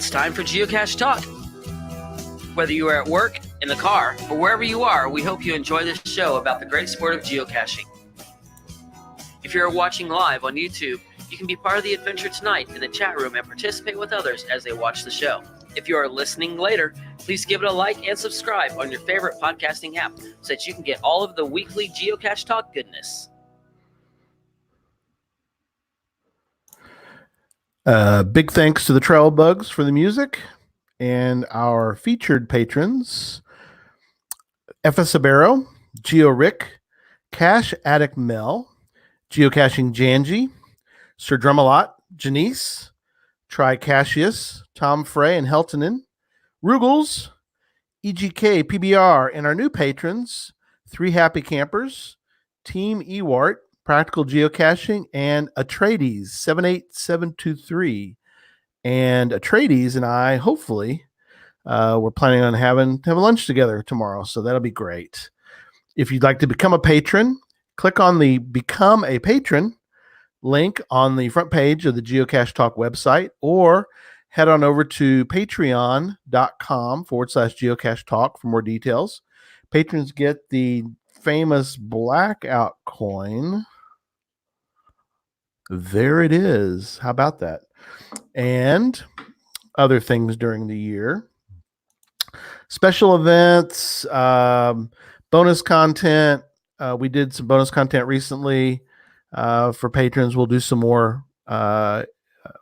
It's time for Geocache Talk. Whether you are at work, in the car, or wherever you are, we hope you enjoy this show about the great sport of geocaching. If you're watching live on YouTube, you can be part of the adventure tonight in the chat room and participate with others as they watch the show. If you are listening later, please give it a like and subscribe on your favorite podcasting app so that you can get all of the weekly Geocache Talk goodness. Big thanks to the Trail Bugs for the music and our featured patrons, FS Sabero, Geo Rick, Cash Addict Mel, Geocaching Janji, Sir Drumalot, Janice, Tri Cassius, Tom Frey and Heltonen, Rugels, EGK, PBR, and our new patrons, Three Happy Campers, Team Ewart, Practical Geocaching, and Atreides 78723. And Atreides and I, hopefully, we're planning on having lunch together tomorrow, so that'll be great. If you'd like to become a patron, click on the Become a Patron link on the front page of the Geocache Talk website, or head on over to patreon.com/Geocache Talk for more details. Patrons get the famous blackout coin. There it is. How about that? And other things during the year. Special events, bonus content. We did some bonus content recently for patrons. We'll do some more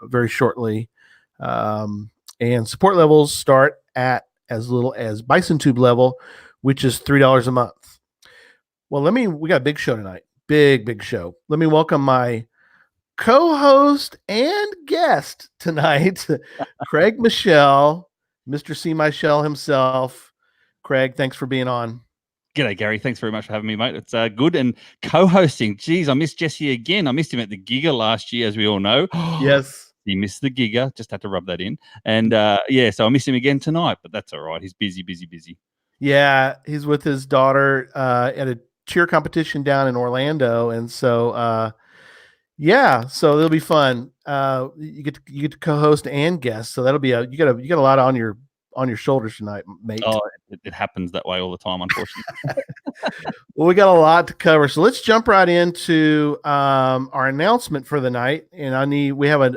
very shortly. And support levels start at as little as Bison Tube level, which is $3 a month. Well, we got a big show tonight. Big show. Let me welcome my co-host and guest tonight, Craig Michelle, Mr. Seemyshell himself. Craig, thanks for being on. G'day, Gary. Thanks very much for having me, mate. It's good. And co-hosting. Geez, I missed Jesse again. I missed him at the Giga last year, as we all know. Yes. He missed the Giga. Just had to rub that in. And so I miss him again tonight, but that's all right. He's busy. Yeah, he's with his daughter at a cheer competition down in Orlando. And so, so it'll be fun. You get to co-host and guest. So that'll be you got a lot on your shoulders tonight, mate. Oh, it happens that way all the time, unfortunately. Well, we got a lot to cover, so let's jump right into our announcement for the night. And we have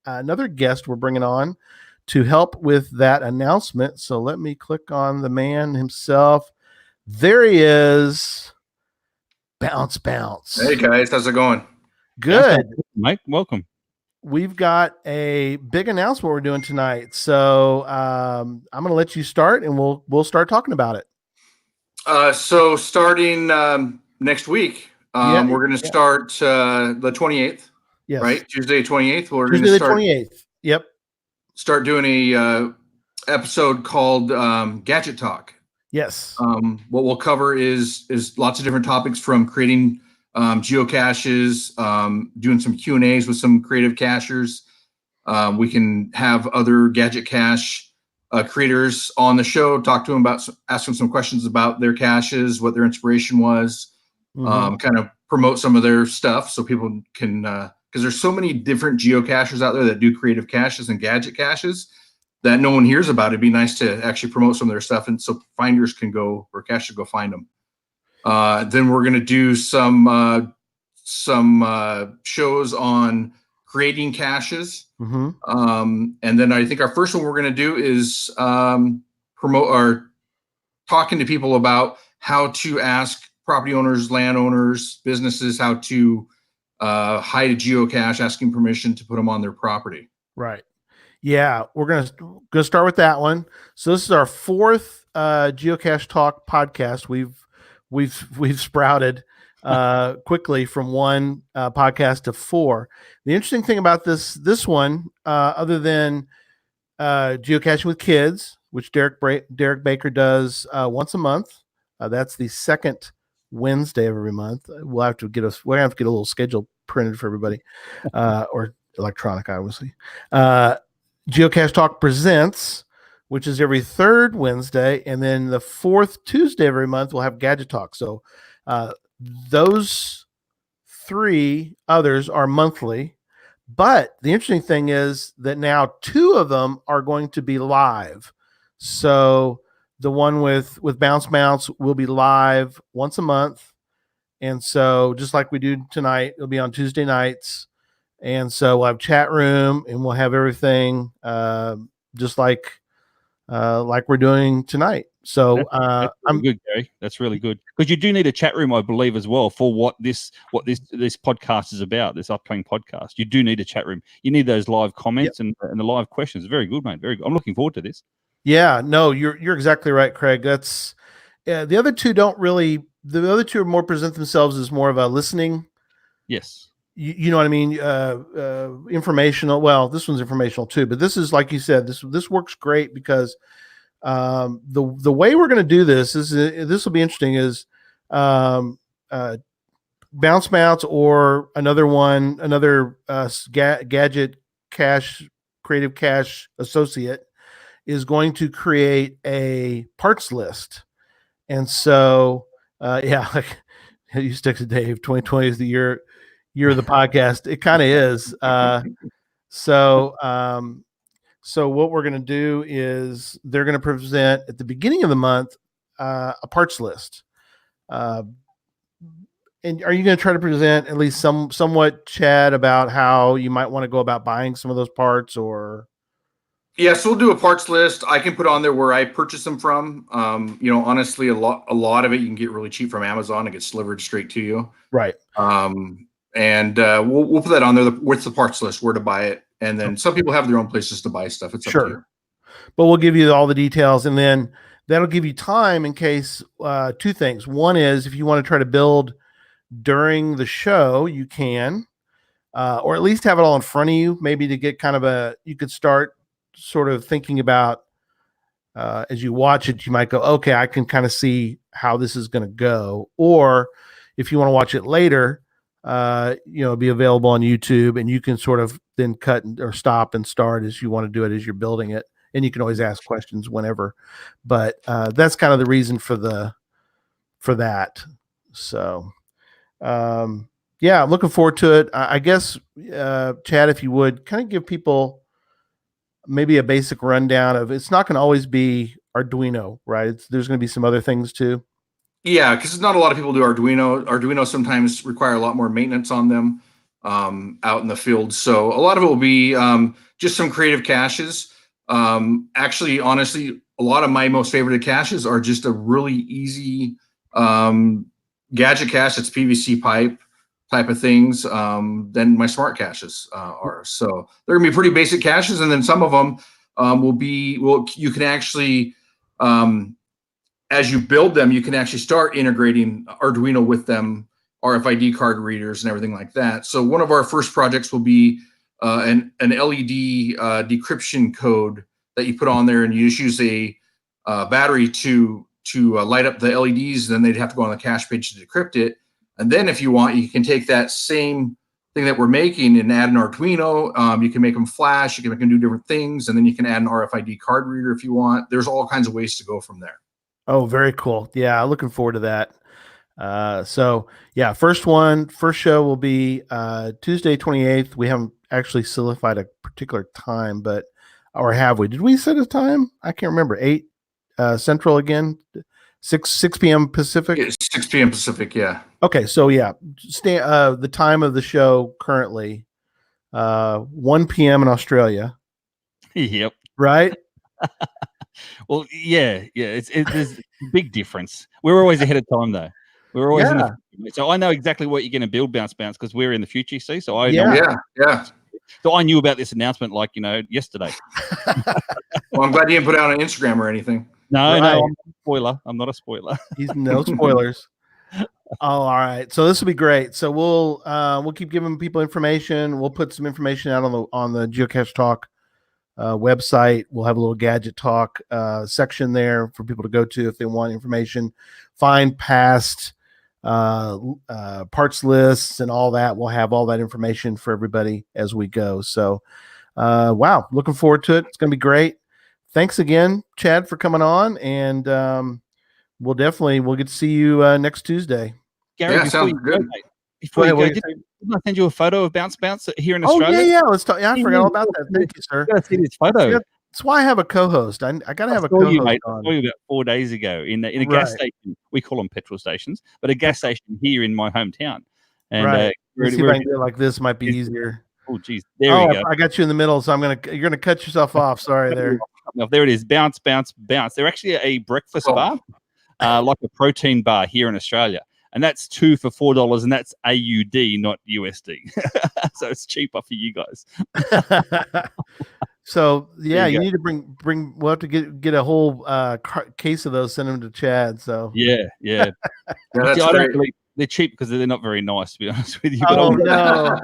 another guest we're bringing on to help with that announcement. So let me click on the man himself. There he is. Bounce. Hey guys, how's it going? Good, mate. Welcome. We've got a big announcement we're doing tonight. So I'm going to let you start, and we'll start talking about it. So starting next week, we're going to start the 28th. Yes. Right? Tuesday 28th. We're Tuesday going to start, the 28th. Yep. Start doing a episode called Gadget Talk. Yes. What we'll cover is lots of different topics, from creating geocaches, doing some Q&As with some creative cachers. We can have other gadget cache creators on the show, talk to them ask them some questions about their caches, what their inspiration was, kind of promote some of their stuff so people can, because there's so many different geocachers out there that do creative caches and gadget caches that no one hears about. It'd be nice to actually promote some of their stuff, and so finders can go, or cachers go find them. Then we're going to do some shows on creating caches. And then I think our first one we're going to do is promote or talking to people about how to ask property owners, landowners, businesses how to hide a geocache, asking permission to put them on their property. Right. Yeah, we're gonna start with that one. So this is our fourth Geocache Talk podcast. We've sprouted quickly from one podcast to four. The interesting thing about this one, other than Geocaching with Kids, which Derek Baker does once a month, that's the second Wednesday of every month. We're gonna have to get a little schedule printed for everybody, or electronic, obviously. Geocache Talk Presents, which is every third Wednesday, and then the fourth Tuesday of every month we'll have Gadget Talk. So those three others are monthly, But the interesting thing is that now 2 of them are going to be live. So the one with Bounce will be live once a month. And so just like we do tonight, it'll be on Tuesday nights. And so we'll have chat room and we'll have everything just like we're doing tonight. So That's really good, Gary. That's really good, because you do need a chat room, I believe, as well for what this podcast is about. This upcoming podcast, you do need a chat room. You need those live comments and the live questions. Very good, mate. Very good. I'm looking forward to this. Yeah, no, you're exactly right, Craig. That's the other 2 don't really. The other 2 are more present themselves as more of a listening. Yes. You know what I mean? Informational. Well, this one's informational too, but this is, like you said, this works great because the way we're going to do this is this will be interesting. Is Bounce or another gadget cache, creative cache associate is going to create a parts list, and so like you stick to Dave. 2020 is the year of the podcast. It kind of is. So what we're going to do is they're going to present at the beginning of the month a parts list. And are you going to try to present at least somewhat, Chad, about how you might want to go about buying some of those parts? Or Yes, we'll do a parts list. I can put on there where I purchase them from. Honestly, a lot of it you can get really cheap from Amazon. It gets delivered straight to you. Right. And we'll put that on there with the parts list, where to buy it. And then some people have their own places to buy stuff. It's up to you. But we'll give you all the details, and then that'll give you time in case 2 things. One is if you want to try to build during the show, you can, or at least have it all in front of you, maybe to get kind of you could start sort of thinking about as you watch it, you might go, okay, I can kind of see how this is going to go. Or if you want to watch it later, it'll be available on YouTube, and you can sort of then cut or stop and start as you want to do it as you're building it. And you can always ask questions whenever, but that's kind of the reason for that. So, I'm looking forward to it. I guess, Chad, if you would kind of give people maybe a basic rundown of, it's not going to always be Arduino, right? There's going to be some other things too. Yeah, because not a lot of people do Arduino. Arduino sometimes require a lot more maintenance on them out in the field. So a lot of it will be just some creative caches. Actually, honestly, a lot of my most favorite caches are just a really easy gadget cache. It's PVC pipe type of things. Then my smart caches are. So they're gonna be pretty basic caches, and then some of them you can actually as you build them, you can actually start integrating Arduino with them, RFID card readers and everything like that. So one of our first projects will be an LED decryption code that you put on there, and you just use a battery to light up the LEDs. Then they'd have to go on the cache page to decrypt it. And then if you want, you can take that same thing that we're making and add an Arduino. You can make them flash, you can make them do different things, and then you can add an RFID card reader if you want. There's all kinds of ways to go from there. Oh, very cool. Yeah, looking forward to that. First show will be Tuesday 28th. We haven't actually solidified a particular time, or have we? Did we set a time? I can't remember. 8 Central again, 6 p.m. Pacific? It's 6 p.m. Pacific, yeah. Okay, so yeah, the time of the show currently, 1 p.m. in Australia. Yep. Right? Well, yeah. There's a big difference. We're always ahead of time, though. We're always in the future. So I know exactly what you're going to build, Bounce, because we're in the future, you see. So I know. Yeah. So I knew about this announcement yesterday. Well, I'm glad you didn't put it out on Instagram or anything. No, right. No, I'm not a spoiler. He's no spoilers. All right. So this will be great. So we'll keep giving people information. We'll put some information out on the Geocache Talk website. We'll have a little gadget talk section there for people to go to if they want information. Find past parts lists and all that. We'll have all that information for everybody as we go. So, wow, looking forward to it. It's going to be great. Thanks again, Chad, for coming on, and we'll get to see you next Tuesday. Gary, yeah, sounds good. Before you go, Didn't I send you a photo of Bounce Bounce here in Oh Australia? yeah. Let's talk. Yeah, I forgot all about that. Thank you, sir. You gotta see this photo. That's why I have a co-host. I gotta have a saw you, co-host mate. I on. saw you about 4 days ago in a gas Right. station. We call them petrol stations, but a gas station here in my hometown. And Right. Let's see if I can do it like this. Might be easier. oh, geez, there we go. I got you in the middle, so you're gonna cut yourself off. Sorry there. There it is. Bounce, bounce, bounce. They're actually a breakfast bar, like a protein bar here in Australia. And that's 2 for $4, and that's AUD, not USD. So it's cheaper for you guys. So yeah, you go. need to bring. We'll have to get a whole case of those. Send them to Chad. So yeah. Yeah, that's See, I don't great. really, they're cheap because they're not very nice, to be honest with you. Oh But no.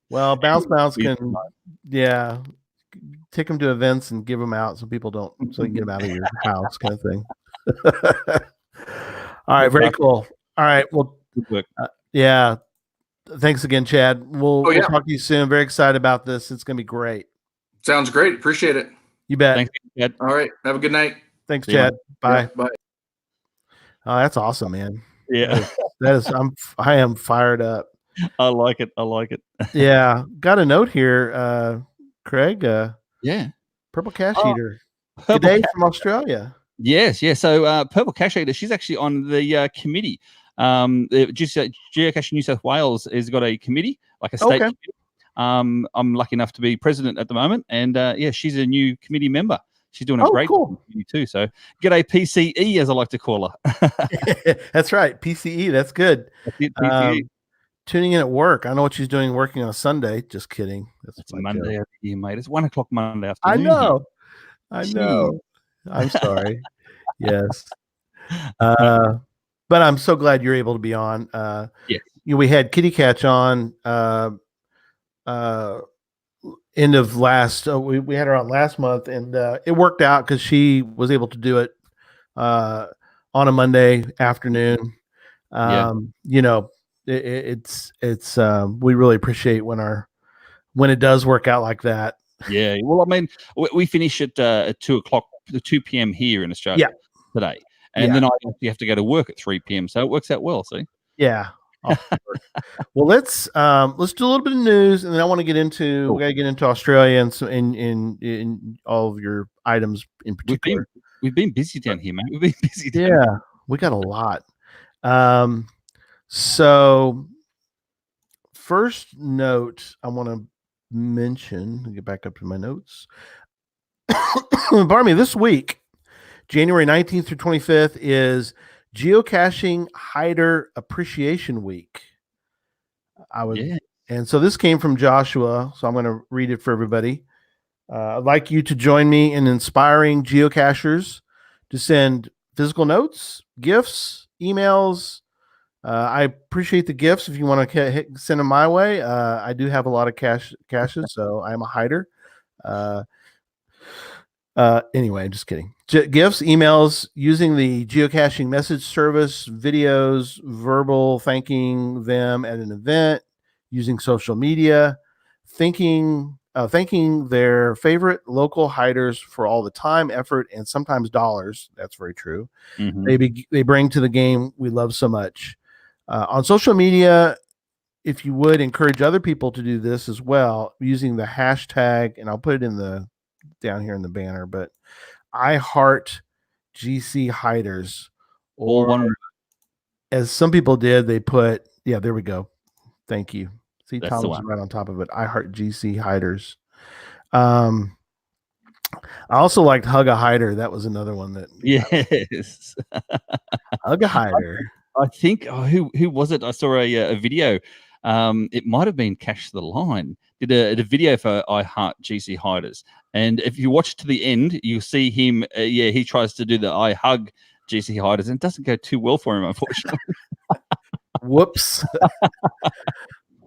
Well, Bounce can, yeah, take them to events and give them out so people don't, so you can get them out of your house, kind of thing. All right, very cool. All right, well, good work. Yeah, thanks again, Chad. We'll talk to you soon. Very excited about this. It's gonna be great. Sounds great. Appreciate it. You bet. Thanks, Chad. All right. Have a good night. Thanks, See you, Chad. Bye. Yeah, bye. Oh, that's awesome, man. Yeah, I am fired up. I like it. Yeah, got a note here, Craig. Yeah, Purple Cash Eater. Purple Good day Cat- from Australia. Yes. So Purple Cash Eater, she's actually on the committee. The Geocaching New South Wales has got a committee, like a state committee. I'm lucky enough to be president at the moment, and she's a new committee member. She's doing a great job too. So g'day PCE, as I like to call her. That's right, PCE. That's good. That's it, PCE. Tuning in at work. I know what she's doing working on a Sunday. Just kidding. That's Monday after here, mate. It's 1 o'clock Monday afternoon. I know. I'm sorry. Yes. But I'm so glad you're able to be on. Yes. We had Kitty Catch on end of last we had her on last month, and it worked out because she was able to do it on a Monday afternoon. It's we really appreciate when it does work out like that. Yeah, well, I mean, we finish at 2 p.m. here in Australia today, and then I actually have to go to work at 3 p.m. So it works out well. See? Yeah. Well, let's do a little bit of news, and then I want to get into we got to get into Australia and so in all of your items in particular. We've been busy down here, man. We've been busy. We got a lot. So first note I want to mention. Let me get back up to my notes. Pardon me. This week, January 19th through 25th is Geocaching Hider Appreciation Week. And so this came from Joshua, so I'm going to read it for everybody. I'd like you to join me in inspiring geocachers to send physical notes, gifts, emails. I appreciate the gifts if you want to send them my way. I do have a lot of caches, so I'm a hider. Anyway, just kidding. Gifts, emails, using the geocaching message service, videos, verbal thanking them at an event, using social media, thanking their favorite local hiders for all the time, effort, and sometimes dollars. That's very true. Mm-hmm. They bring to the game we love so much. On social media, if you would encourage other people to do this as well, using the hashtag, and I'll put it down here in the banner, but I heart GC hiders, or as some people did, they put, there we go. Thank you. See, Tom was right on top of it. I heart GC hiders. I also liked Hug a Hider. That was another one that. Yes. Hug a Hider. I think, who was it? I saw a video. It might have been Cash the Line. Did a video for I Heart GC Hiders. And if you watch to the end, you'll see him. He tries to do the I Hug GC Hiders, and it doesn't go too well for him, unfortunately. Whoops.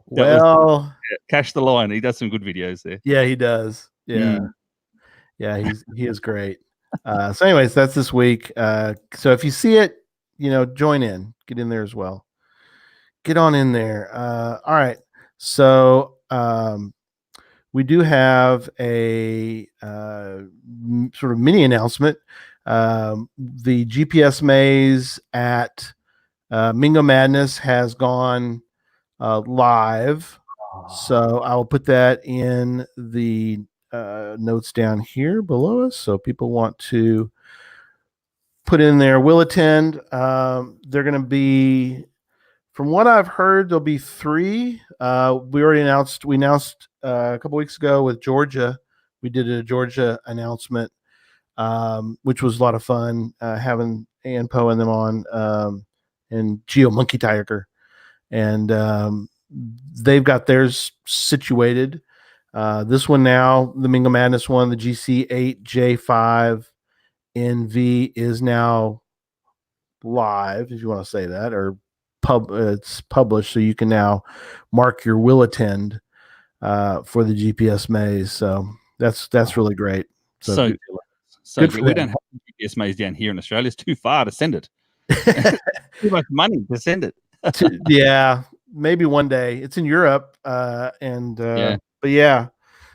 Well, Cash the Line. He does some good videos there. Yeah, he does. Yeah. Yeah, he is great. So anyways, that's this week. So if you see it, join in. Get in there as well. Get on in there. All right. So we do have a sort of mini announcement. The GPS maze at Mingo Madness has gone live. So I will put that in the notes down here below us. So people want to put in there, will attend. They're going to be, from what I've heard, there'll be 3. We announced a couple weeks ago with Georgia. We did a Georgia announcement, which was a lot of fun, having Ann Poe and them on, and Geo Monkey Tiger. And they've got theirs situated. This one now, the Mingo Madness one, the GC8J5 NV is now live, if you want to say that, or it's published, so you can now mark your will attend for the GPS maze. So that's really great. So good. So good. We don't have GPS maze down here in Australia. It's too far to send it. Too much money to send it. Yeah, maybe one day. It's in Europe, but yeah.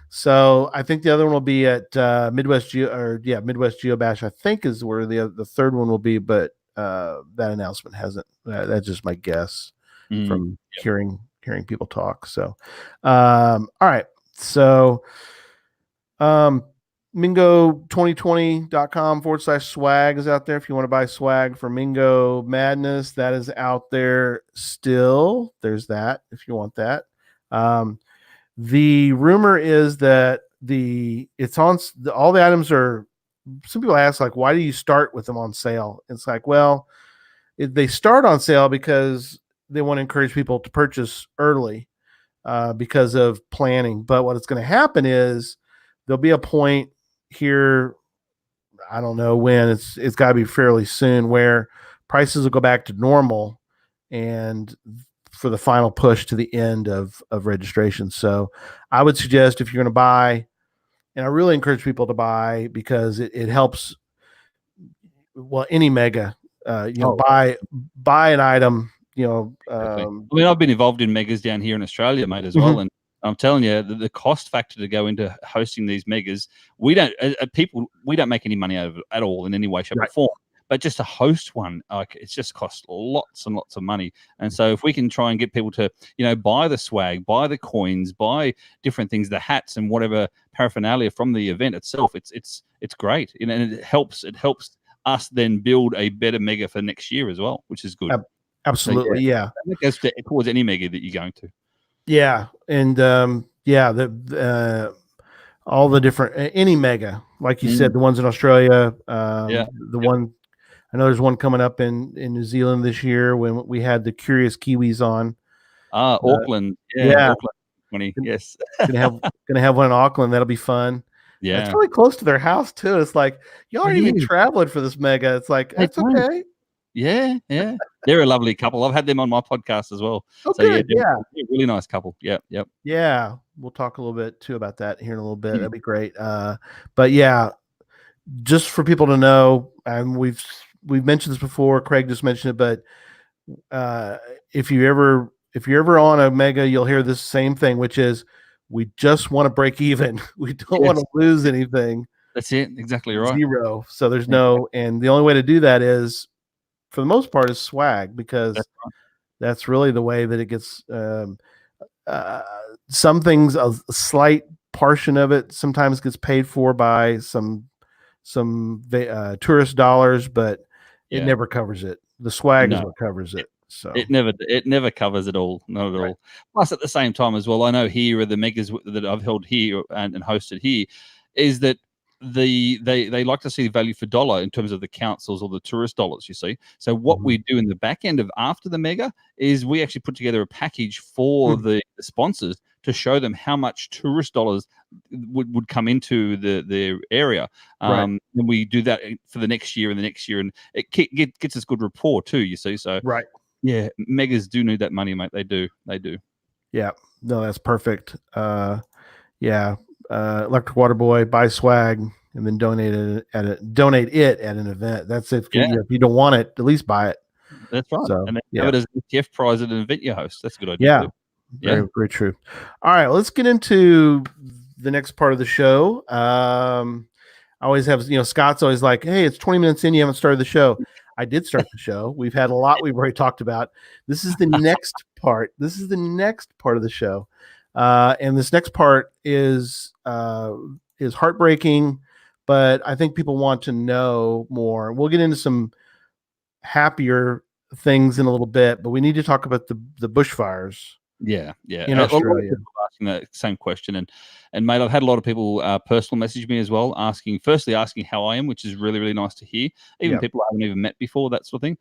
So I think the other one will be at Midwest Geobash. I think is where the third one will be, but that announcement hasn't. That's just my guess from hearing people talk. So, all right. So, Mingo2020.com/swag is out there. If you want to buy swag for Mingo Madness, that is out there still. There's that if you want that. The rumor is that all the items are. Some people ask, like, why do you start with them on sale? It's like, well, they start on sale because they want to encourage people to purchase early because of planning. But what is going to happen is there'll be a point here, I don't know when, it's got to be fairly soon, where prices will go back to normal and for the final push to the end of registration. So I would suggest, if you're going to buy, and I really encourage people to buy, because it helps, well, any mega, buy an item, I mean, I've been involved in megas down here in Australia, mate, as well. And I'm telling you, the cost factor to go into hosting these megas, we don't make any money out of it at all in any way, shape, or form. But just to host one, like, it's just cost lots and lots of money. And so if we can try and get people to, buy the swag, buy the coins, buy different things, the hats and whatever paraphernalia from the event itself, it's great. And it helps us then build a better mega for next year as well, which is good. Absolutely, so, yeah. That goes towards any mega that you're going to. Yeah, and all the different, any mega, like you said, the ones in Australia, one, I know there's one coming up in New Zealand this year when we had the Curious Kiwis on. Auckland, Auckland 20, yes. gonna have one in Auckland. That'll be fun. Yeah, it's really close to their house too. It's like, you aren't even traveling for this mega. It's like, that's okay. Yeah. They're a lovely couple. I've had them on my podcast as well. Oh, so good. they're a really nice couple. Yep. Yeah, we'll talk a little bit too about that here in a little bit. That'd be great. But yeah, just for people to know, and we've mentioned this before. Craig just mentioned it, but if you're ever on a mega, you'll hear this same thing, which is, we just want to break even. We don't want to lose anything. That's it. Exactly right. 0. So there's and the only way to do that is, for the most part, is swag, because that's really the way that it gets. Some things, a slight portion of it sometimes gets paid for by some tourist dollars, but it never covers it. The swag is what covers it. So it never covers it all, not at all. Plus, at the same time as well, I know here are the megas that I've held here and hosted here, is that they like to see value for dollar in terms of the councils or the tourist dollars, you see. So what we do in the back end of after the mega is we actually put together a package for the sponsors to show them how much tourist dollars would come into their area. And we do that for the next year and the next year, and it gets us good rapport too, you see. So yeah, megas do need that money, mate. They do. Yeah, no, that's perfect. Electric Water Boy, buy swag and then donate it at an event. That's it. If you don't want it, at least buy it. That's right. So, and then have it as an ETF prize at an event you host. That's a good idea. Too. Very, very true. All right, let's get into the next part of the show. I always have, Scott's always like, hey, it's 20 minutes in, you haven't started the show. I did start the show. We've had a lot we've already talked about. This is the next part. This is the next part of the show, and this next part is heartbreaking, but I think people want to know more. We'll get into some happier things in a little bit, but we need to talk about the bushfires. Yeah. In A lot of Australia. people are asking that same question, and mate, I've had a lot of people personal message me as well, asking how I am, which is really, really nice to hear. Even Yep. people I haven't even met before, that sort of thing.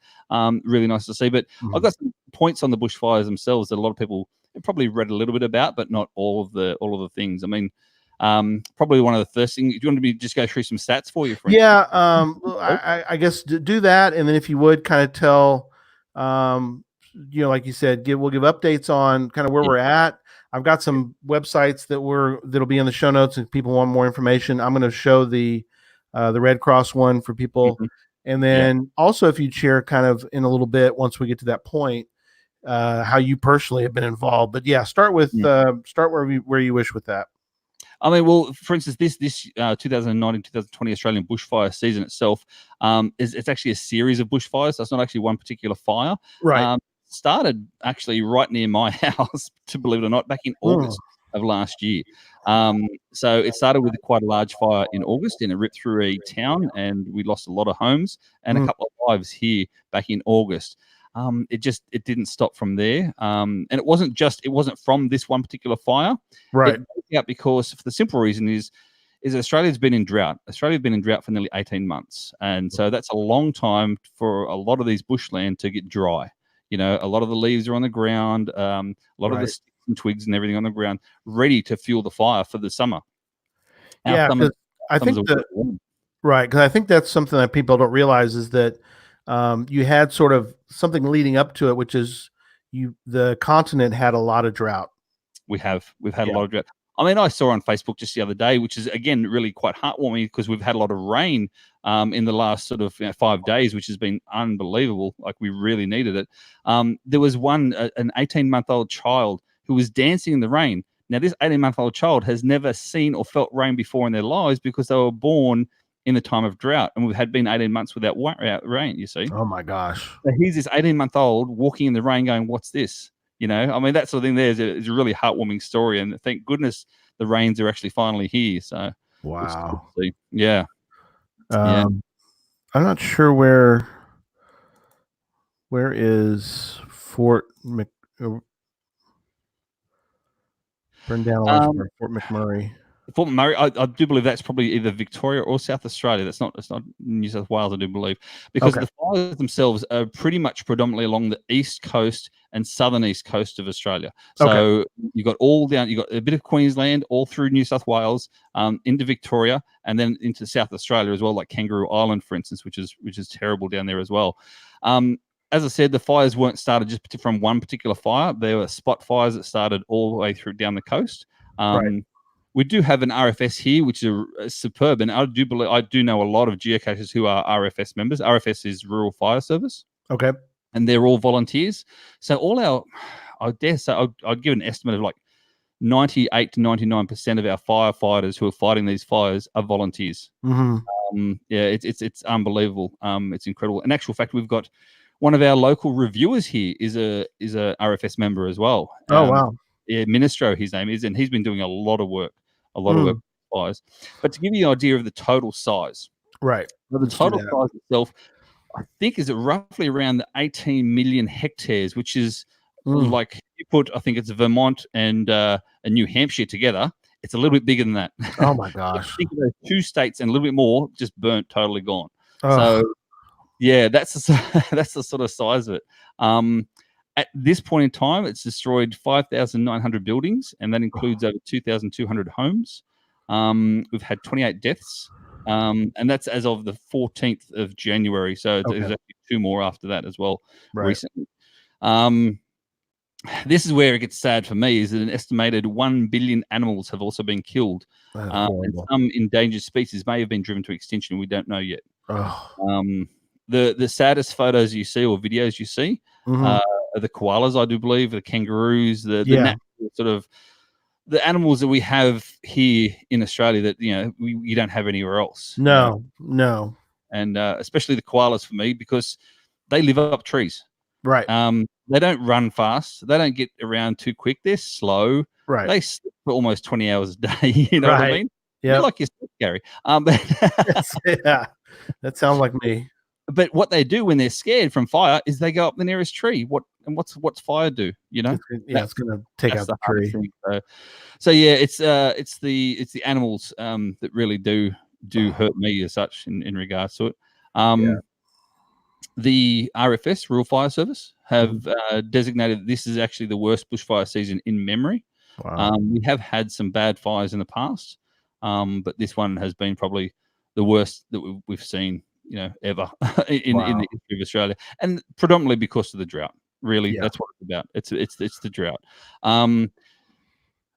Really nice to see. But Mhm. I've got some points on the bushfires themselves that a lot of people have probably read a little bit about, but not all of the things. I mean, probably one of the first things. Do you want me to just go through some stats for you? Yeah, I guess do that, and then if you would kind of tell, like you said, we'll give updates on kind of where we're at. I've got some websites that'll be in the show notes if people want more information. I'm going to show the Red Cross one for people, and then also if you'd share kind of in a little bit once we get to that point, how you personally have been involved. But yeah, start where you wish with that. I mean, well, for instance, this 2019-2020 Australian bushfire season itself it's actually a series of bushfires. So it's not actually one particular fire. Right. Started actually right near my house, to believe it or not, back in August of last year. So it started with quite a large fire in August, and it ripped through a town, and we lost a lot of homes and a couple of lives here back in August. It didn't stop from there, and it wasn't from this one particular fire. Right. It broke out because for the simple reason is Australia's been in drought. Australia's been in drought for nearly 18 months, and so that's a long time for a lot of these bushland to get dry. You know, a lot of the leaves are on the ground, a lot of the sticks and twigs and everything on the ground, ready to fuel the fire for the summer. Yeah, I think because I think that's something that people don't realize is that you had sort of something leading up to it, which is the continent had a lot of drought. We've had a lot of drought. I mean, I saw on Facebook just the other day, which is again really quite heartwarming because we've had a lot of rain in the last sort of 5 days, which has been unbelievable. Like we really needed it. There was an 18-month-old child who was dancing in the rain. Now, this 18-month-old child has never seen or felt rain before in their lives because they were born in the time of drought, and we've been 18 months without rain. You see? Oh my gosh! So here's this 18-month-old walking in the rain, going, "What's this?" You know, I mean, that sort of thing there is a really heartwarming story. And thank goodness the rains are actually finally here. So, wow. Yeah. I'm not sure where is Fort burned down Fort McMurray. Fort McMurray, I do believe that's probably either Victoria or South Australia. It's not New South Wales, I do believe, because the fires themselves are pretty much predominantly along the east coast and southern east coast of Australia. So you've got you've got a bit of Queensland, all through New South Wales, into Victoria, and then into South Australia as well, like Kangaroo Island, for instance, which is terrible down there as well. As I said, the fires weren't started just from one particular fire. There were spot fires that started all the way through down the coast. We do have an RFS here, which is superb, and I do know a lot of geocachers who are RFS members. RFS is Rural Fire Service. Okay. And they're all volunteers. So I'd give an estimate of like 98 to 99% of our firefighters who are fighting these fires are volunteers. It's unbelievable. It's incredible. In actual fact, we've got one of our local reviewers here is a RFS member as well. Oh wow. Yeah, Ministro, his name is, and he's been doing a lot of work with fires. But to give you an idea of the total size, right? The total size itself, I think, is roughly around the 18 million hectares, which is like you put, I think it's Vermont and New Hampshire together. It's a little bit bigger than that. Oh my gosh! I think those two states and a little bit more just burnt, totally gone. So yeah, that's the sort of size of it. At this point in time, it's destroyed 5,900 buildings, and that includes over 2,200 homes. We've had 28 deaths, and that's as of the 14th of January. So there's actually 2 more after that as well recently. This is where it gets sad for me, is that an estimated 1 billion animals have also been killed. And some endangered species may have been driven to extinction. We don't know yet. The saddest photos you see or videos you see are the koalas, I do believe, the kangaroos, the natural sort of the animals that we have here in Australia that you don't have anywhere else. No. And especially the koalas for me, because they live up trees. Right. They don't run fast. They don't get around too quick. They're slow. Right. They sleep for almost 20 hours a day. You know what I Right. mean? Yeah. Like yourself, Gary. Yeah. That sounds like me. But what they do when they're scared from fire is they go up the nearest tree. What's fire do? You know? It's going to take That's out the the hardest tree. thing. So yeah, it's the animals that really do hurt me as such in regards to it. The RFS, Rural Fire Service, have designated this is actually the worst bushfire season in memory. Wow. We have had some bad fires in the past, but this one has been probably the worst that we've seen, ever in the history of Australia, and predominantly because of the drought. Really, that's what it's about. It's the drought.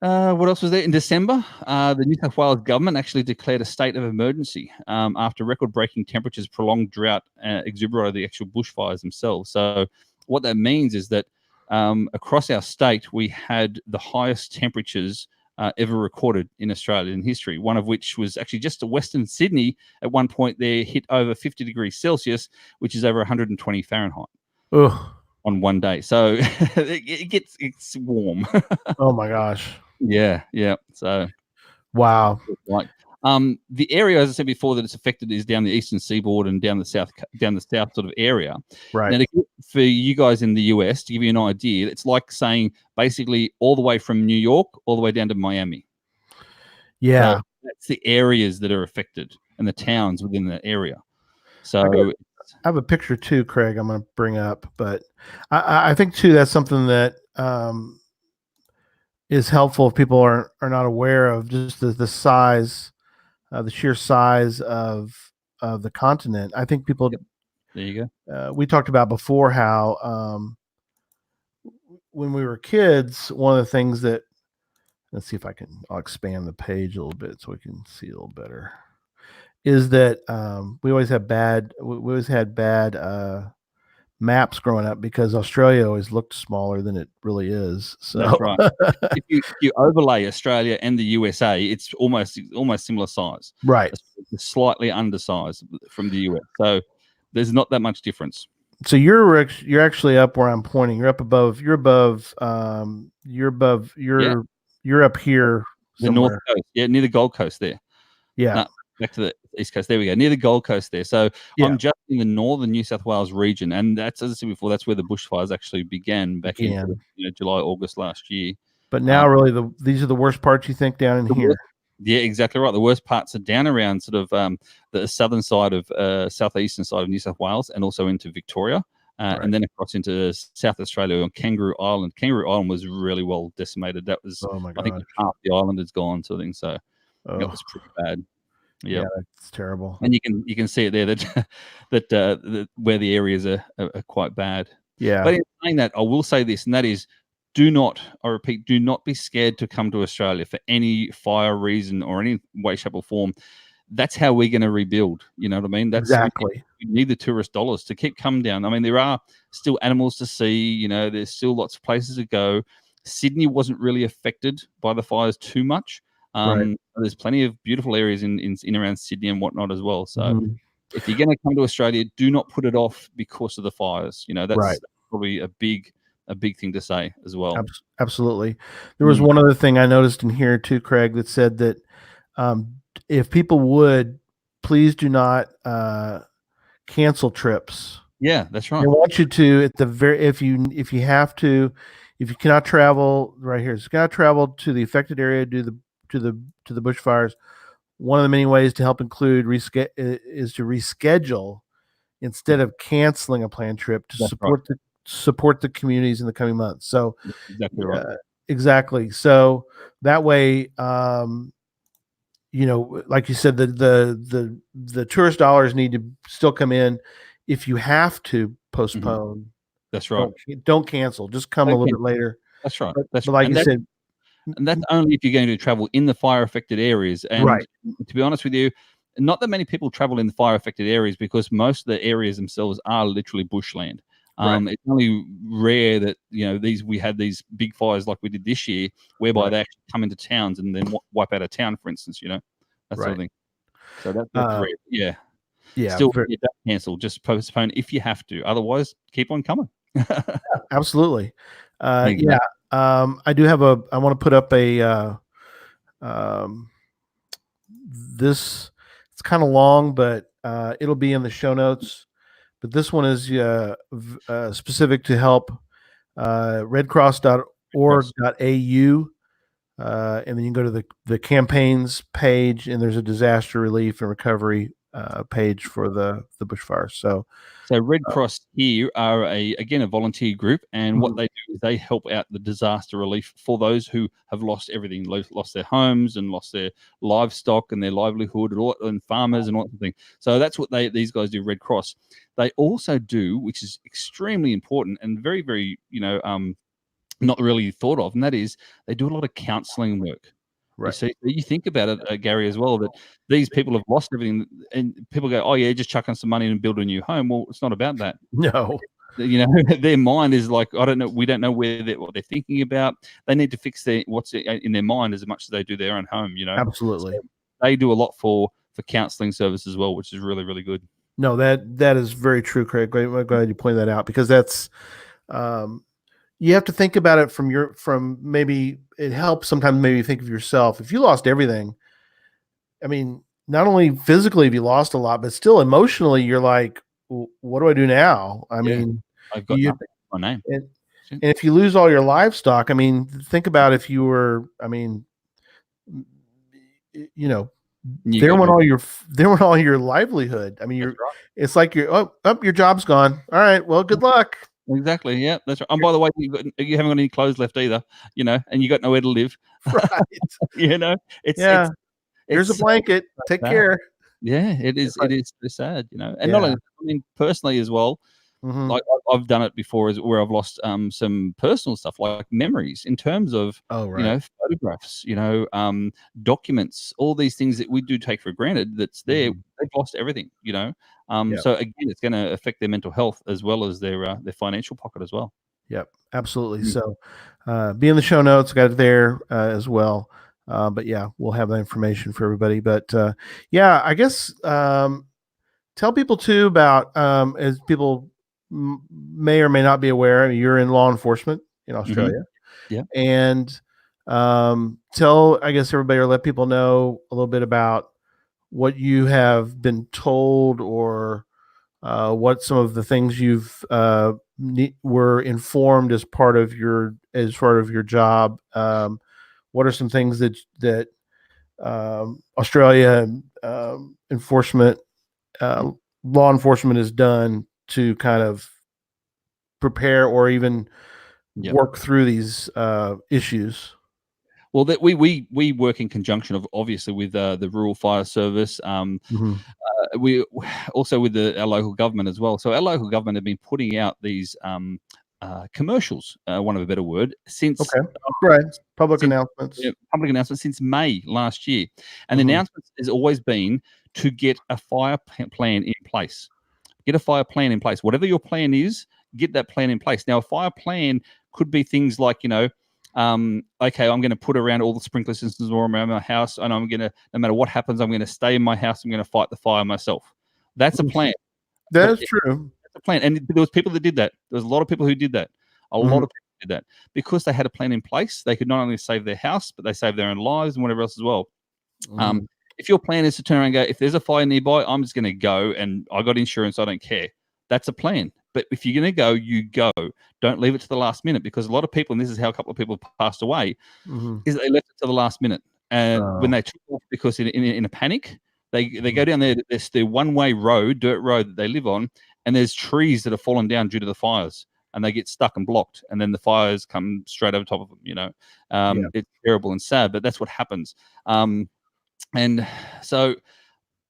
What else was there? In December, the New South Wales government actually declared a state of emergency after record-breaking temperatures, prolonged drought, exuberated the actual bushfires themselves. So what that means is that across our state, we had the highest temperatures ever recorded in Australian history, one of which was actually just to Western Sydney. At one point, they hit over 50 degrees Celsius, which is over 120 Fahrenheit. Ugh. On one day. So it's warm. Oh my gosh. Yeah. So wow. Like the area, as I said before, that it's affected is down the eastern seaboard and down the south sort of area. Right. Now, for you guys in the US, to give you an idea, it's like saying basically all the way from New York all the way down to Miami. Yeah. So that's the areas that are affected and the towns within the area. So I have a picture too, Craig, I'm going to bring up, but I think too, that's something that is helpful if people are not aware of just the size, the sheer size of the continent. I think people, there you go. We talked about before how when we were kids, one of the things that, let's see if I'll expand the page a little bit so we can see a little better, is that we always had bad maps growing up because Australia always looked smaller than it really is. So that's right. if you overlay Australia and the USA, it's almost similar size. Right. It's slightly undersized from the US. So there's not that much difference. So you're actually up where I'm pointing. You're up above. You're up here the somewhere. North Coast. Yeah, near the Gold Coast there. Yeah. Back to the East Coast. There we go. Near the Gold Coast there. So I'm just in the northern New South Wales region. And that's, as I said before, that's where the bushfires actually began back in July, August last year. But now really these are the worst parts, you think, down in here? Yeah, exactly right. The worst parts are down around sort of the southern side of southeastern side of New South Wales and also into Victoria. And then across into South Australia on Kangaroo Island. Kangaroo Island was really well decimated. That was, I think, half the island is gone, sort of thing. So it was pretty bad. Yeah, that's terrible. And you can see it there that where the areas are quite bad. Yeah. But in saying that, I will say this, and that is, I repeat, do not be scared to come to Australia for any fire reason or any way, shape, or form. That's how we're going to rebuild. You know what I mean? That's exactly. We need the tourist dollars to keep coming down. I mean, there are still animals to see. There's still lots of places to go. Sydney wasn't really affected by the fires too much. There's plenty of beautiful areas in around Sydney and whatnot as well. So if you're going to come to Australia, do not put it off because of the fires. That's probably a big thing to say as well. Absolutely. There was one other thing I noticed in here too, Craig, that said that if people would please do not cancel trips. Yeah, that's right. I want you to at the very if you cannot travel right here, so you cannot travel to the affected area due to the bushfires. One of the many ways to help include is to reschedule instead of canceling a planned trip to support the communities in the coming months. So exactly right. Exactly. So that way, like you said, the tourist dollars need to still come in. If you have to postpone, that's right. Don't cancel. Just come a little bit later. That's right. But like you said. And that's only if you're going to travel in the fire-affected areas. And to be honest with you, not that many people travel in the fire-affected areas because most of the areas themselves are literally bushland. It's only rare that we had these big fires like we did this year, whereby they actually come into towns and then wipe out a town, for instance. That sort of thing. So that's rare. Yeah. Still, don't cancel. Just postpone if you have to. Otherwise, keep on coming. Absolutely. Exactly. Yeah. I do have I want to put up um, this, it's kind of long, but it'll be in the show notes. But this one is specific to help redcross.org.au. And then you can go to the campaigns page, and there's a disaster relief and recovery page for the bushfires. So Red Cross here are again a volunteer group, and what they do is they help out the disaster relief for those who have lost everything, lost their homes and lost their livestock and their livelihood, and farmers and all that thing. So that's what these guys do. Red Cross. They also do, which is extremely important and very, very, not really thought of, and that is they do a lot of counselling work. right. You see, you think about it, Gary, as well, that these people have lost everything, and people go, "Oh yeah, just chuck on some money and build a new home." Well, it's not about that. No. Their mind is like, I don't know. We don't know what they're thinking about. They need to fix what's in their mind as much as they do their own home. Absolutely. So they do a lot for counselling service as well, which is really, really good. No, that is very true, Craig. I'm glad you pointed that out, because that's you have to think about it from maybe it helps sometimes maybe think of yourself. If you lost everything, I mean, not only physically have you lost a lot, but still emotionally, you're like, what do I do now? I mean, I've got nothing on my name. And if you lose all your livestock, I mean, think about if you were, I mean, there went all your livelihood. I mean, it's like your job's gone. All right, well, good luck. Exactly. Yeah, that's right. And by the way, you haven't got any clothes left either, and you got nowhere to live. Right. It's here's a blanket. Take care. Yeah, it is. It is so sad, And not only, I mean, personally as well. Like I've done it before, where I've lost some personal stuff, like memories, in terms of photographs, documents, all these things that we do take for granted. That's there. They've lost everything, So again, it's going to affect their mental health as well as their financial pocket as well. Yep, absolutely. So, be in the show notes. Got it there as well. But yeah, we'll have that information for everybody. But yeah, I guess tell people too about as people may or may not be aware. I mean, you're in law enforcement in Australia. Yeah, and tell, I guess, everybody, or let people know a little bit about what you have been told, or what some of the things you've were informed as part of your job. What are some things that Australia enforcement, law enforcement has done to kind of prepare or even work through these issues? Well, that we work in conjunction obviously with the Rural Fire Service. We also with our local government as well. So our local government have been putting out these commercials, one of a better word, since public announcements. Public announcements since May last year, and the announcement has always been to get a fire plan in place. Get a fire plan in place. Whatever your plan is, get that plan in place. Now, a fire plan could be things like, okay, I'm going to put around all the sprinkler systems around my house, and I'm going to, no matter what happens, I'm going to stay in my house. I'm going to fight the fire myself. That's a plan. That's true. That's a plan. And there was people that did that. There was a lot of people who did that. A lot of people did that because they had a plan in place. They could not only save their house, but they saved their own lives and whatever else as well. If your plan is to turn around and go, if there's a fire nearby, I'm just going to go, and I got insurance, I don't care. That's a plan. But if you're going to go, you go. Don't leave it to the last minute, because a lot of people, and this is how a couple of people passed away, is they left it to the last minute. And when they took off, because in a panic, they go down there. There's the one-way road, dirt road that they live on, and there's trees that have fallen down due to the fires, and they get stuck and blocked, and then the fires come straight over top of them. It's terrible and sad, but that's what happens. And so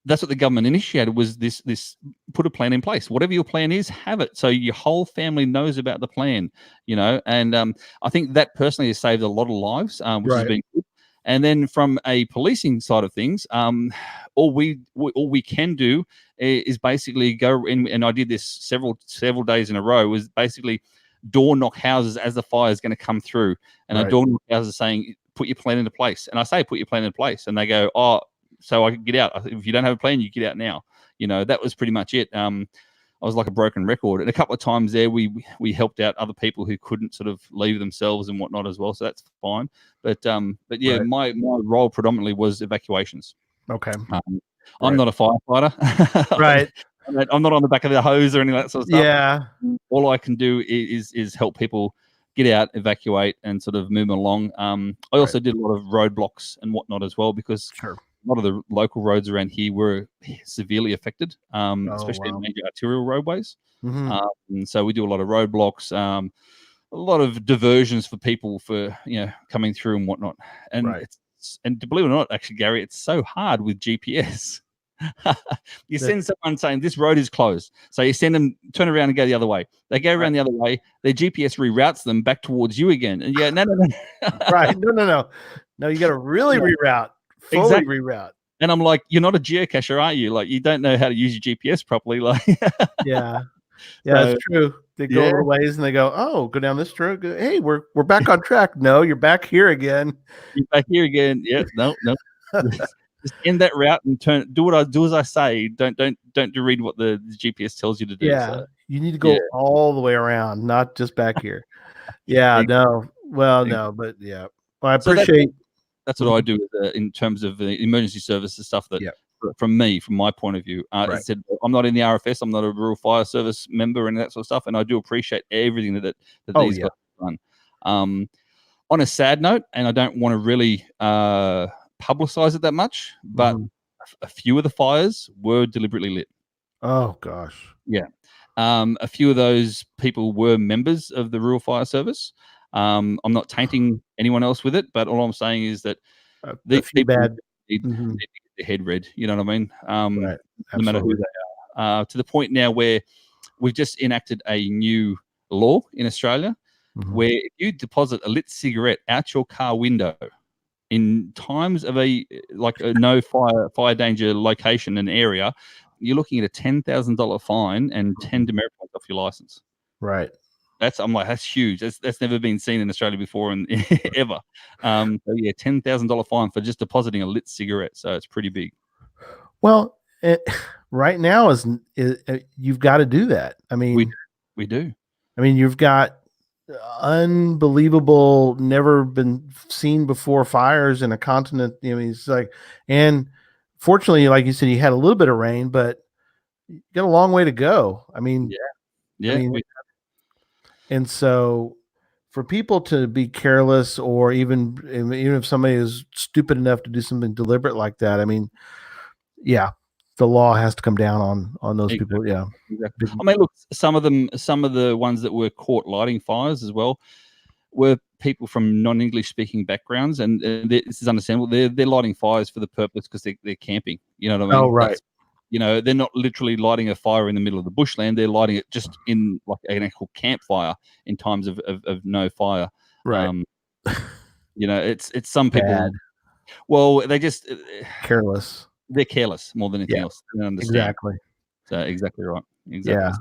that's what the government initiated, was this put a plan in place. Whatever your plan is, have it, so your whole family knows about the plan, and I think that personally has saved a lot of lives, which has been good. And then from a policing side of things, all we can do is basically go in, and I did this several days in a row, was basically door knock houses as the fire is going to come through, and I door knock houses saying, put your plan into place. And I say, put your plan into place, and they go, oh, so I can get out. If you don't have a plan, you get out now. That was pretty much it. I was like a broken record. And a couple of times there, we helped out other people who couldn't sort of leave themselves and whatnot as well. So that's fine. But yeah, Right. my role predominantly was evacuations. Okay. I'm Right. not a firefighter. Right. I'm not on the back of the hose or any of that sort of stuff. Yeah. All I can do is help people get out, evacuate, and sort of move them along. I also did a lot of roadblocks and whatnot as well, because Sure. a lot of the local roads around here were severely affected, especially wow. major arterial roadways. Mhm. And so we do a lot of roadblocks, a lot of diversions for people for coming through and whatnot. And Right. and to believe it or not, actually, Gary, it's so hard with GPS. You send someone saying this road is closed, so you send them turn around and go the other way. They go around the other way. Their GPS reroutes them back towards you again, and you go, no. Right. No, you got to really reroute, fully Exactly. reroute. And I'm like, you're not a geocacher, are you? Like, you don't know how to use your GPS properly. Like, Yeah. So, It's true. They go a little ways and they go, oh, go down this road. Hey, we're back on track. No, you're back here again. you're back here again. Yeah, no. Just end that route and do as I say. Don't read what the GPS tells you to do. Yeah. So. You need to go all the way around, not just back here. Yeah. No. Well, no, but yeah. Well, I appreciate. That's what I do in terms of the emergency services stuff. That from my point of view, as I said, I'm not in the RFS. I'm not a rural fire service member and that sort of stuff. And I do appreciate everything that these guys have done. On a sad note, and I don't want to really publicize it that much, but a few of the fires were deliberately lit. Oh gosh. Yeah. A few of those people were members of the rural fire service. I'm not tainting anyone else with it, but all I'm saying is that these people need to get their head read. You know what I mean? No matter who they are. To the point now where we've just enacted a new law in Australia where if you deposit a lit cigarette out your car window in times of a no fire danger location and area, you're looking at a $10,000 fine and 10 demerit points off your license. Right. I'm like, that's huge. That's never been seen in Australia before and ever. So yeah, $10,000 fine for just depositing a lit cigarette. So it's pretty big. Well, right now is you've got to do that. I mean, we do. I mean, you've got unbelievable, never been seen before fires in a continent. I mean, it's like, and fortunately, like you said, you had a little bit of rain, but you got a long way to go. I mean, and so for people to be careless, or even if somebody is stupid enough to do something deliberate like that, I mean, the law has to come down on those people. Yeah. Exactly. I mean, look, some of the ones that were caught lighting fires as well were people from non-English speaking backgrounds, and this is understandable. They're lighting fires for the purpose because they're camping. You know what I mean? Oh, right. They're not literally lighting a fire in the middle of the bushland. They're lighting it just in like an actual campfire in times of no fire. Right. It's some people. Bad. Well, they just careless. They're careless more than anything else. They don't understand. Exactly. So exactly right. Exactly. Yeah.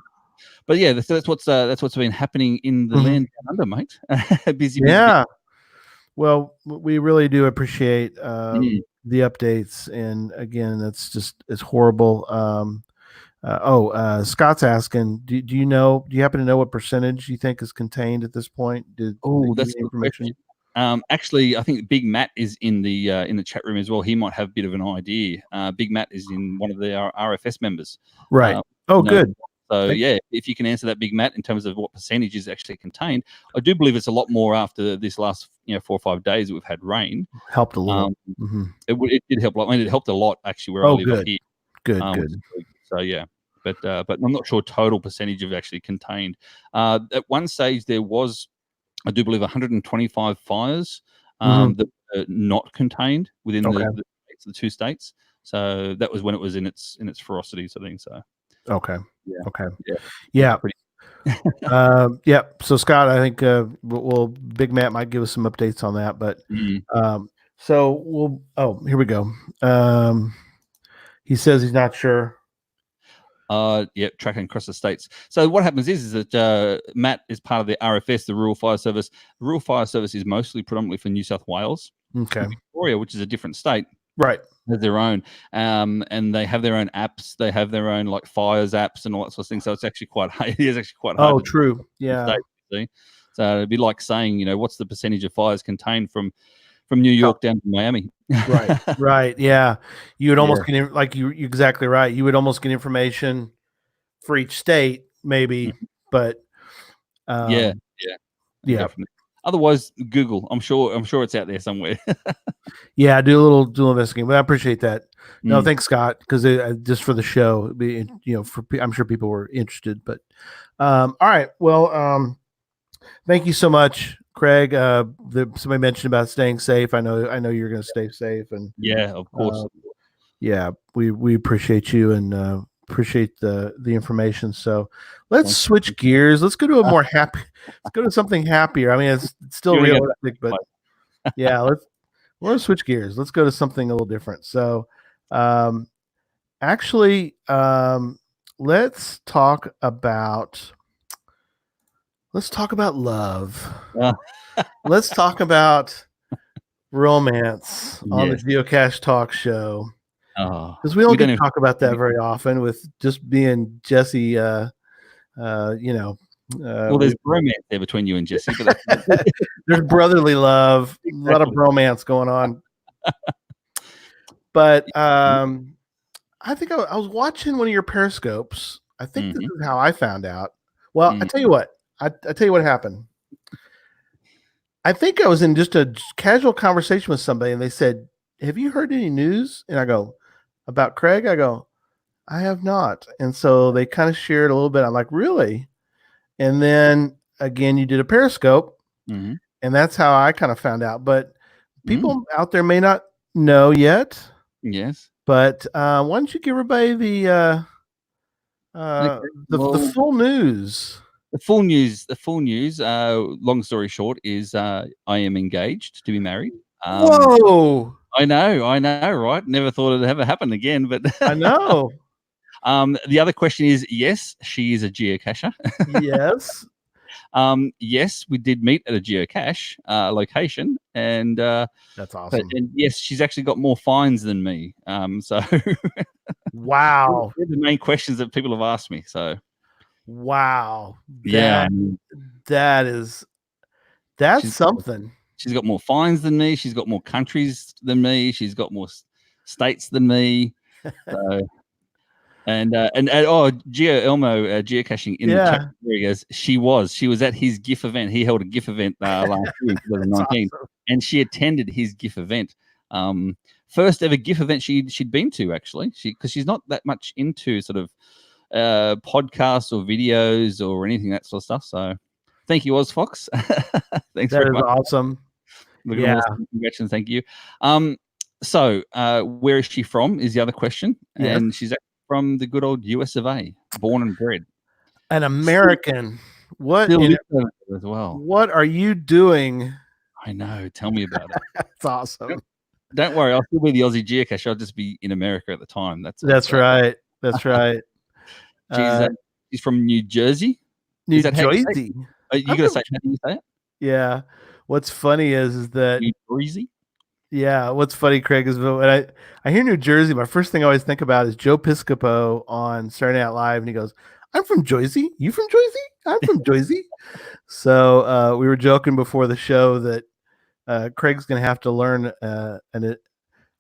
But yeah, that's what's been happening in the land down under, mate. busy. Well, we really do appreciate the updates, and again, it's horrible. Scott's asking, do you happen to know what percentage you think is contained at this point? That's information. Actually, I think Big Matt is in the chat room as well. He might have a bit of an idea. Big Matt is in one of the RFS members. Right. Good. So if you can answer that, Big Matt, in terms of what percentage is actually contained, I do believe it's a lot more after this last 4 or 5 days that we've had rain. Helped a little. It did help a lot. I mean, it helped a lot actually where I live up here. Good. So yeah, but I'm not sure total percentage of actually contained. At one stage there was, I do believe, 125 fires that are not contained within the 2 states. So that was when it was in its ferocity, sort of thing. So So Scott, I think Big Matt might give us some updates on that, but so we'll here we go. He says he's not sure. Tracking across the states. So what happens is that Matt is part of the RFS, the Rural Fire Service. The Rural Fire Service is mostly predominantly for New South Wales. Okay. Victoria, which is a different state, Right. has their own, and they have their own apps. They have their own like fires apps and all that sort of thing. So it's actually quite it is actually quite hard. Oh, to true. Yeah. state, see? So it'd be like saying, what's the percentage of fires contained from New York down to Miami? Right. Right. Yeah. You would almost Yeah. get like you're exactly right. You would almost get information for each state, maybe, but Yeah. yeah. Definitely. Otherwise, Google. I'm sure it's out there somewhere. Yeah, do a little investigating, but I appreciate that. No, Mm. thanks, Scott, because just for the show, it'd be, I'm sure people were interested. But all right, well, thank you so much, Craig. Somebody mentioned about staying safe. I know you're going to stay safe, and Yeah, of course. yeah, we appreciate you and appreciate the information. So let's switch gears. Let's go to a more happy. Let's go to something happier. I mean, it's still realistic, but yeah, we're gonna switch gears. Let's go to something a little different. So, actually, let's talk about love. Let's talk about romance on the Geocache Talk Show. Because we don't get to talk about that very often with just being Jesse. Well, there's romance there between you and Jesse, but there's brotherly love, a lot of romance going on. But I think I was watching one of your periscopes. I think this is how I found out. Well, I tell you what. I tell you what happened. I think I was in just a casual conversation with somebody, and they said, "Have you heard any news?" And I go, "About Craig?" I go, "I have not." And so they kind of shared a little bit. I'm like, "Really?" And then again, you did a periscope, and that's how I kind of found out. But people out there may not know yet. Yes. But why don't you give everybody the full news? The full news. Long story short is I am engaged to be married. Whoa! I know, right? Never thought it'd ever happen again, but I know. The other question is, yes, she is a geocacher. Yes. Yes, we did meet at a geocache location, and that's awesome. And yes, she's actually got more fines than me. So wow, they're the main questions that people have asked me. So wow, that's something. She's got more fines than me. She's got more countries than me. She's got more states than me. So. And Gio Elmo geocaching in the chat areas. She was at his GIF event. He held a GIF event last year in 2019, awesome. And she attended his GIF event. First ever GIF event she'd been to, actually. Because she's not that much into sort of podcasts or videos or anything that sort of stuff. So thank you, OzFox. Thanks very much. Awesome. Yeah. Congratulations. Thank you. So where is she from is the other question. Yes. And she's from the good old US of A, born and bred. An American. What as well. What are you doing? I know. Tell me about it. That's awesome. Don't worry. I'll still be the Aussie geocacher. I'll just be in America at the time. That's right. That's right. She's from New Jersey. New Jersey. Are you going to say how do you say it? Yeah. What's funny is that New Jersey. Yeah, what's funny, Craig, is when I hear New Jersey, my first thing I always think about is Joe Piscopo on Saturday Night Live, and he goes, "I'm from Jersey. You from Jersey? I'm from Jersey." So we were joking before the show that Craig's going to have to learn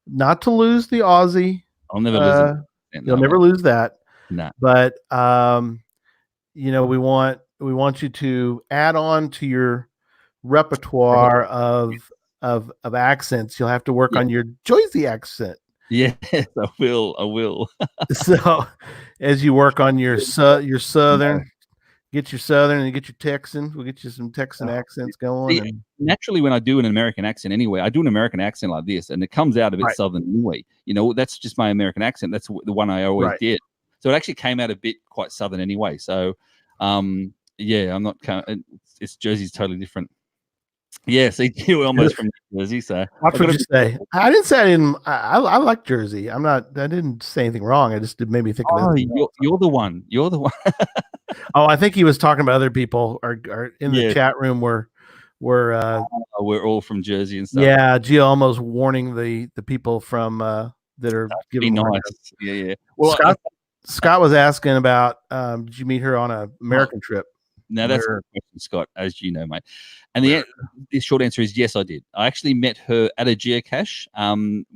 not to lose the Aussie. I'll never lose it. You'll never lose that. No. But we want you to add on to your repertoire of accents. You'll have to work on your Jersey accent. Yes, I will. So as you work on your southern, get your southern and get your Texan. We'll get you some Texan accents going. See, naturally, when I do an American accent anyway, I do an American accent like this, and it comes out a bit southern anyway. That's just my American accent. That's the one I always did. So it actually came out a bit quite southern anyway. So, I'm not. It's Jersey's totally different. Yeah, see, you're almost from Jersey, so what would you say? I didn't say I like Jersey. I didn't say anything wrong. I just made me think of it. You're the one. You're the one. Oh, I think he was talking about other people or in the chat room were We're all from Jersey and stuff. yeah, Gio almost warning the people from that are Be giving nice. Yeah. Well, Scott was asking about did you meet her on a American trip? now that's a good question, Scott, as you know, mate. And the short answer is yes, I did. I actually met her at a geocache.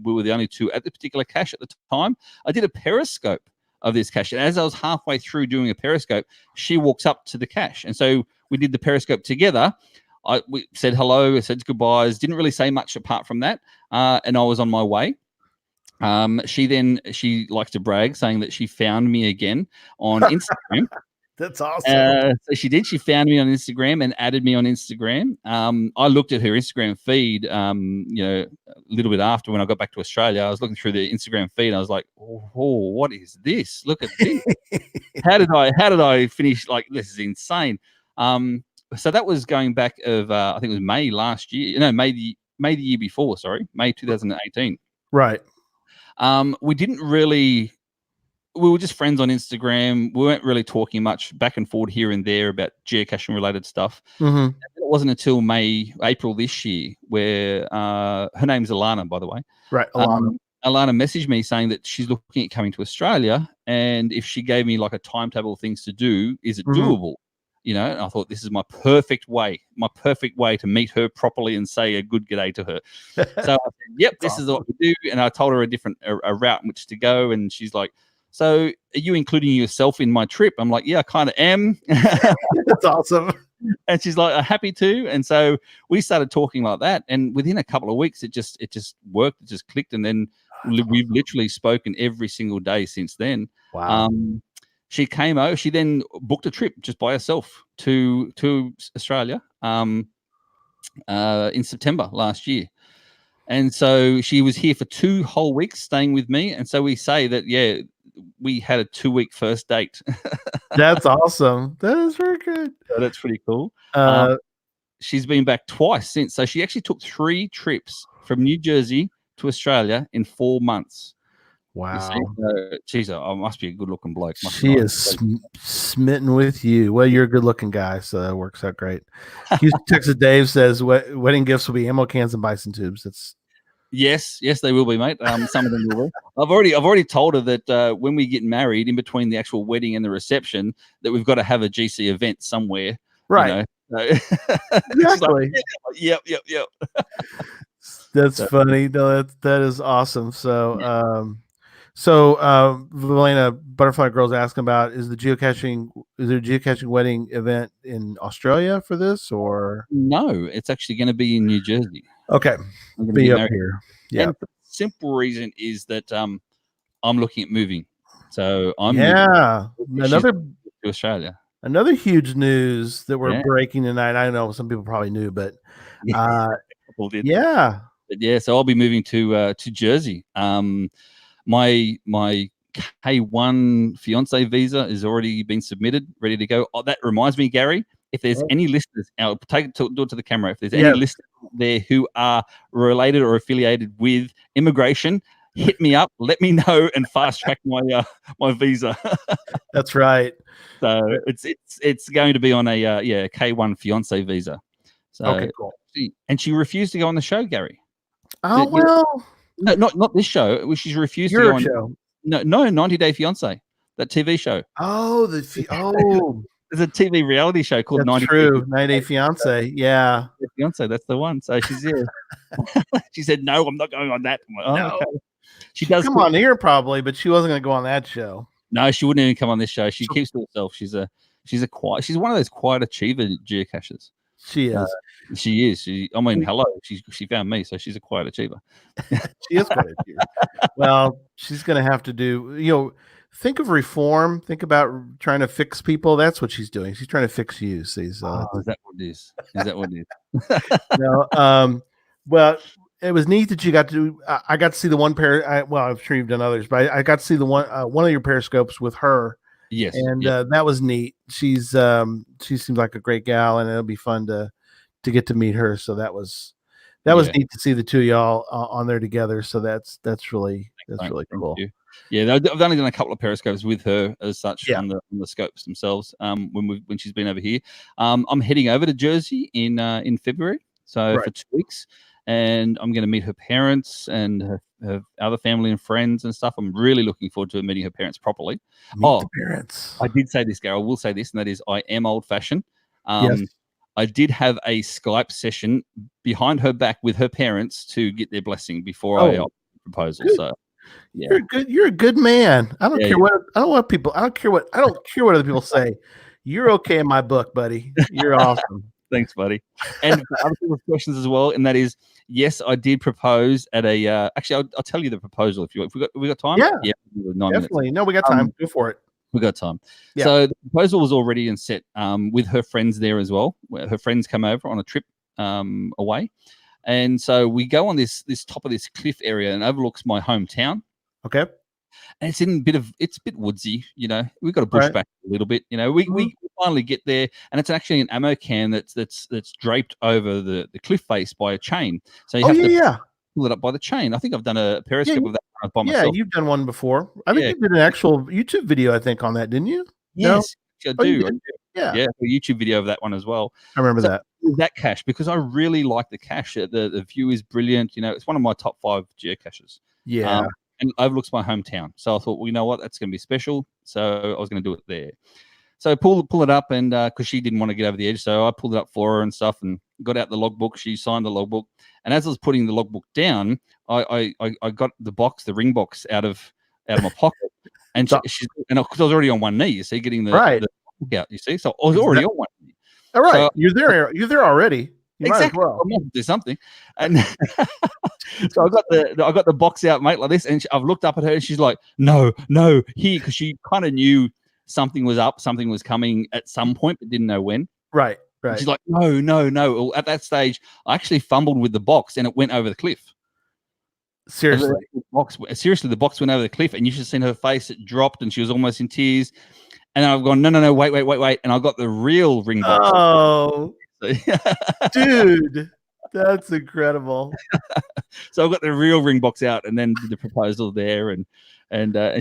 We were the only two at the particular cache at the time. I did a periscope of this cache, and as I was halfway through doing a periscope, she walks up to the cache, and so we did the periscope together. We said hello, said goodbyes, didn't really say much apart from that, and I was on my way. She likes to brag, saying that she found me again on Instagram. That's awesome. So she did. She found me on Instagram and added me on Instagram. I looked at her Instagram feed, a little bit after when I got back to Australia. I was looking through the Instagram feed. And I was like, "Oh, what is this? Look at this! How did I finish like this? Is insane." So that was going back of I think it was May last year. No, May the year before. Sorry, May 2018. Right. We were just friends on Instagram. We weren't really talking much back and forth here and there about geocaching related stuff. Mm-hmm. It wasn't until April this year where her name's Alana, by the way. Right. Alana. Alana messaged me saying that she's looking at coming to Australia, and if she gave me like a timetable of things to do, is it doable? And I thought this is my perfect way to meet her properly and say a good g'day to her. So I said, yep, this is what we do. And I told her a route in which to go. And she's like, so are you including yourself in my trip? I'm like, yeah, I kind of am. That's awesome. And she's like, happy to. And so we started talking like that. And within a couple of weeks, it just worked. It just clicked. And then we've literally spoken every single day since then. Wow. She came over. She then booked a trip just by herself to Australia in September last year. And so she was here for 2 whole weeks staying with me. And so we say that, yeah, we had a 2-week first date. That's awesome. That is very good. So that's pretty cool. She's been back twice since. So she actually took 3 trips from New Jersey to Australia in 4 months. Wow. Geez, I must be a good-looking bloke. She is smitten with you. Well, you're a good-looking guy, so that works out great. Texas Dave says wedding gifts will be ammo cans and bison tubes. That's yes, they will be, mate. Some of them will be. I've already told her that when we get married, in between the actual wedding and the reception, that we've got to have a GC event somewhere. Right. Exactly. Like, yep. That's funny. No, that is awesome. So, Valena Butterfly Girl's asking about is there a geocaching wedding event in Australia for this or no? It's actually going to be in New Jersey. Okay, be up here. Yeah. And the simple reason is that I'm looking at moving, so I'm moving to Australia. Another huge news that we're breaking tonight. I know some people probably knew, but so I'll be moving to Jersey. My K1 fiance visa has already been submitted, ready to go. Oh, that reminds me, Gary, if there's any listeners, I'll do it to the camera. If there's any listeners there who are related or affiliated with immigration, hit me up, let me know, and fast track my visa. That's right. So it's going to be on a K1 fiance visa. So, okay, cool. And she refused to go on the show, Gary. Oh well. No, not this show. She's refused to go on. Show. No, 90 Day Fiance, that TV show. Oh, there's a TV reality show called 90 Day Fiance. Yeah, Fiance. That's the one. So she's here. She said, "No, I'm not going on that." I'm like, no. Okay. She does come on here probably, but she wasn't going to go on that show. No, she wouldn't even come on this show. She keeps to herself. She's one of those quiet achiever geocachers. She is. She is. Hello. She found me, so she's a quiet achiever. She is quiet achiever. Well, she's going to have to do. Think of reform. Think about trying to fix people. That's what she's doing. She's trying to fix you. Is that what it is? Is that what it is? No. Well, it was neat that you got to. I got to see the one pair. I'm sure you've done others, but I got to see the one of your periscopes with her. Yes, and that was neat. She seems like a great gal, and it'll be fun to get to meet her. So that was neat to see the two of y'all on there together. So that's really cool. Yeah, I've only done a couple of periscopes with her as such Yeah. on the scopes themselves. When she's been over here, I'm heading over to Jersey in February, so Right. for 2 weeks, and I'm going to meet her parents and her other family and friends and stuff. I'm really looking forward to meeting her parents properly. Meet the parents. I did say this, Gary. I will say this, and that is, I am old-fashioned. Yes. I did have a Skype session behind her back with her parents to get their blessing before I proposal. Good. So. Yeah. You're a good man. I don't care Yeah. what I don't care what other people say. You're okay in my book, buddy. You're awesome. Thanks, buddy. And for other people's questions as well, and that is, yes, I did propose at a. Actually, I'll tell you the proposal if you want. We got time. Yeah, 9 definitely. minutes. No, we got time. Go for it. We got time. Yeah. So the proposal was already in set with her friends there as well. Her friends come over on a trip away, and so we go on this top of this cliff area and overlooks my hometown. Okay. And it's a bit woodsy, you know. We've got to bush back a little bit, you know. We finally get there, and it's actually an ammo can that's draped over the cliff face by a chain. So you have to pull it up by the chain. I think I've done a periscope of that by myself. Yeah, you've done one before. I think you did an actual YouTube video, I think, on that, didn't you? Yes, no? I do. Yeah, a YouTube video of that one as well. I remember that cache, because I really like the cache. The view is brilliant. You know, it's one of my top 5 geocaches. Yeah. And overlooks my hometown. So I thought, well, you know what, that's going to be special. So I was going to do it there. So pull it up, and because she didn't want to get over the edge, so I pulled it up for her and stuff, and got out the logbook. She signed the logbook, and as I was putting the logbook down, I got the ring box out of my pocket, and because I was already on one knee, you see, getting the logbook out, you see, so I was already on one knee. All right, so, you're there already. You exactly. Might as well. I might do something, and so I got the box out, mate, like this, and I've looked up at her, and she's like, "No, here," because she kind of knew something was up, something was coming at some point, but didn't know when. Right. And she's like, "No." Well, at that stage, I actually fumbled with the box, and it went over the cliff. Seriously, the box went over the cliff, and you should have seen her face. It dropped, and she was almost in tears. And then I've gone, no, wait, and I got the real ring box. Oh. Dude, that's incredible. So I got the real ring box out, and then did the proposal there, and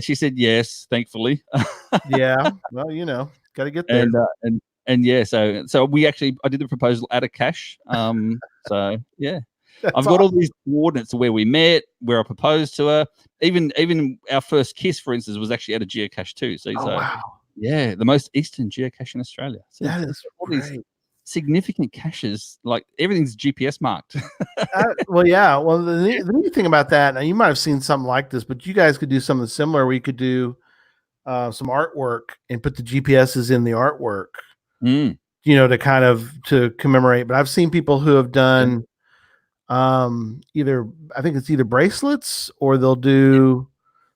she said yes, thankfully. Yeah, well, you know, got to get there. And yeah, so I did the proposal at a cache. So yeah, I've got all these coordinates of where we met, where I proposed to her. Even our first kiss, for instance, was actually at a geocache too. So wow. Yeah, the most eastern geocache in Australia. So that is all great. These significant caches, like everything's GPS marked. Well, yeah. Well, the neat thing about that, now you might have seen something like this, but you guys could do something similar where you could do some artwork and put the GPSs in the artwork, you know, to commemorate. But I've seen people who have done either bracelets, or they'll do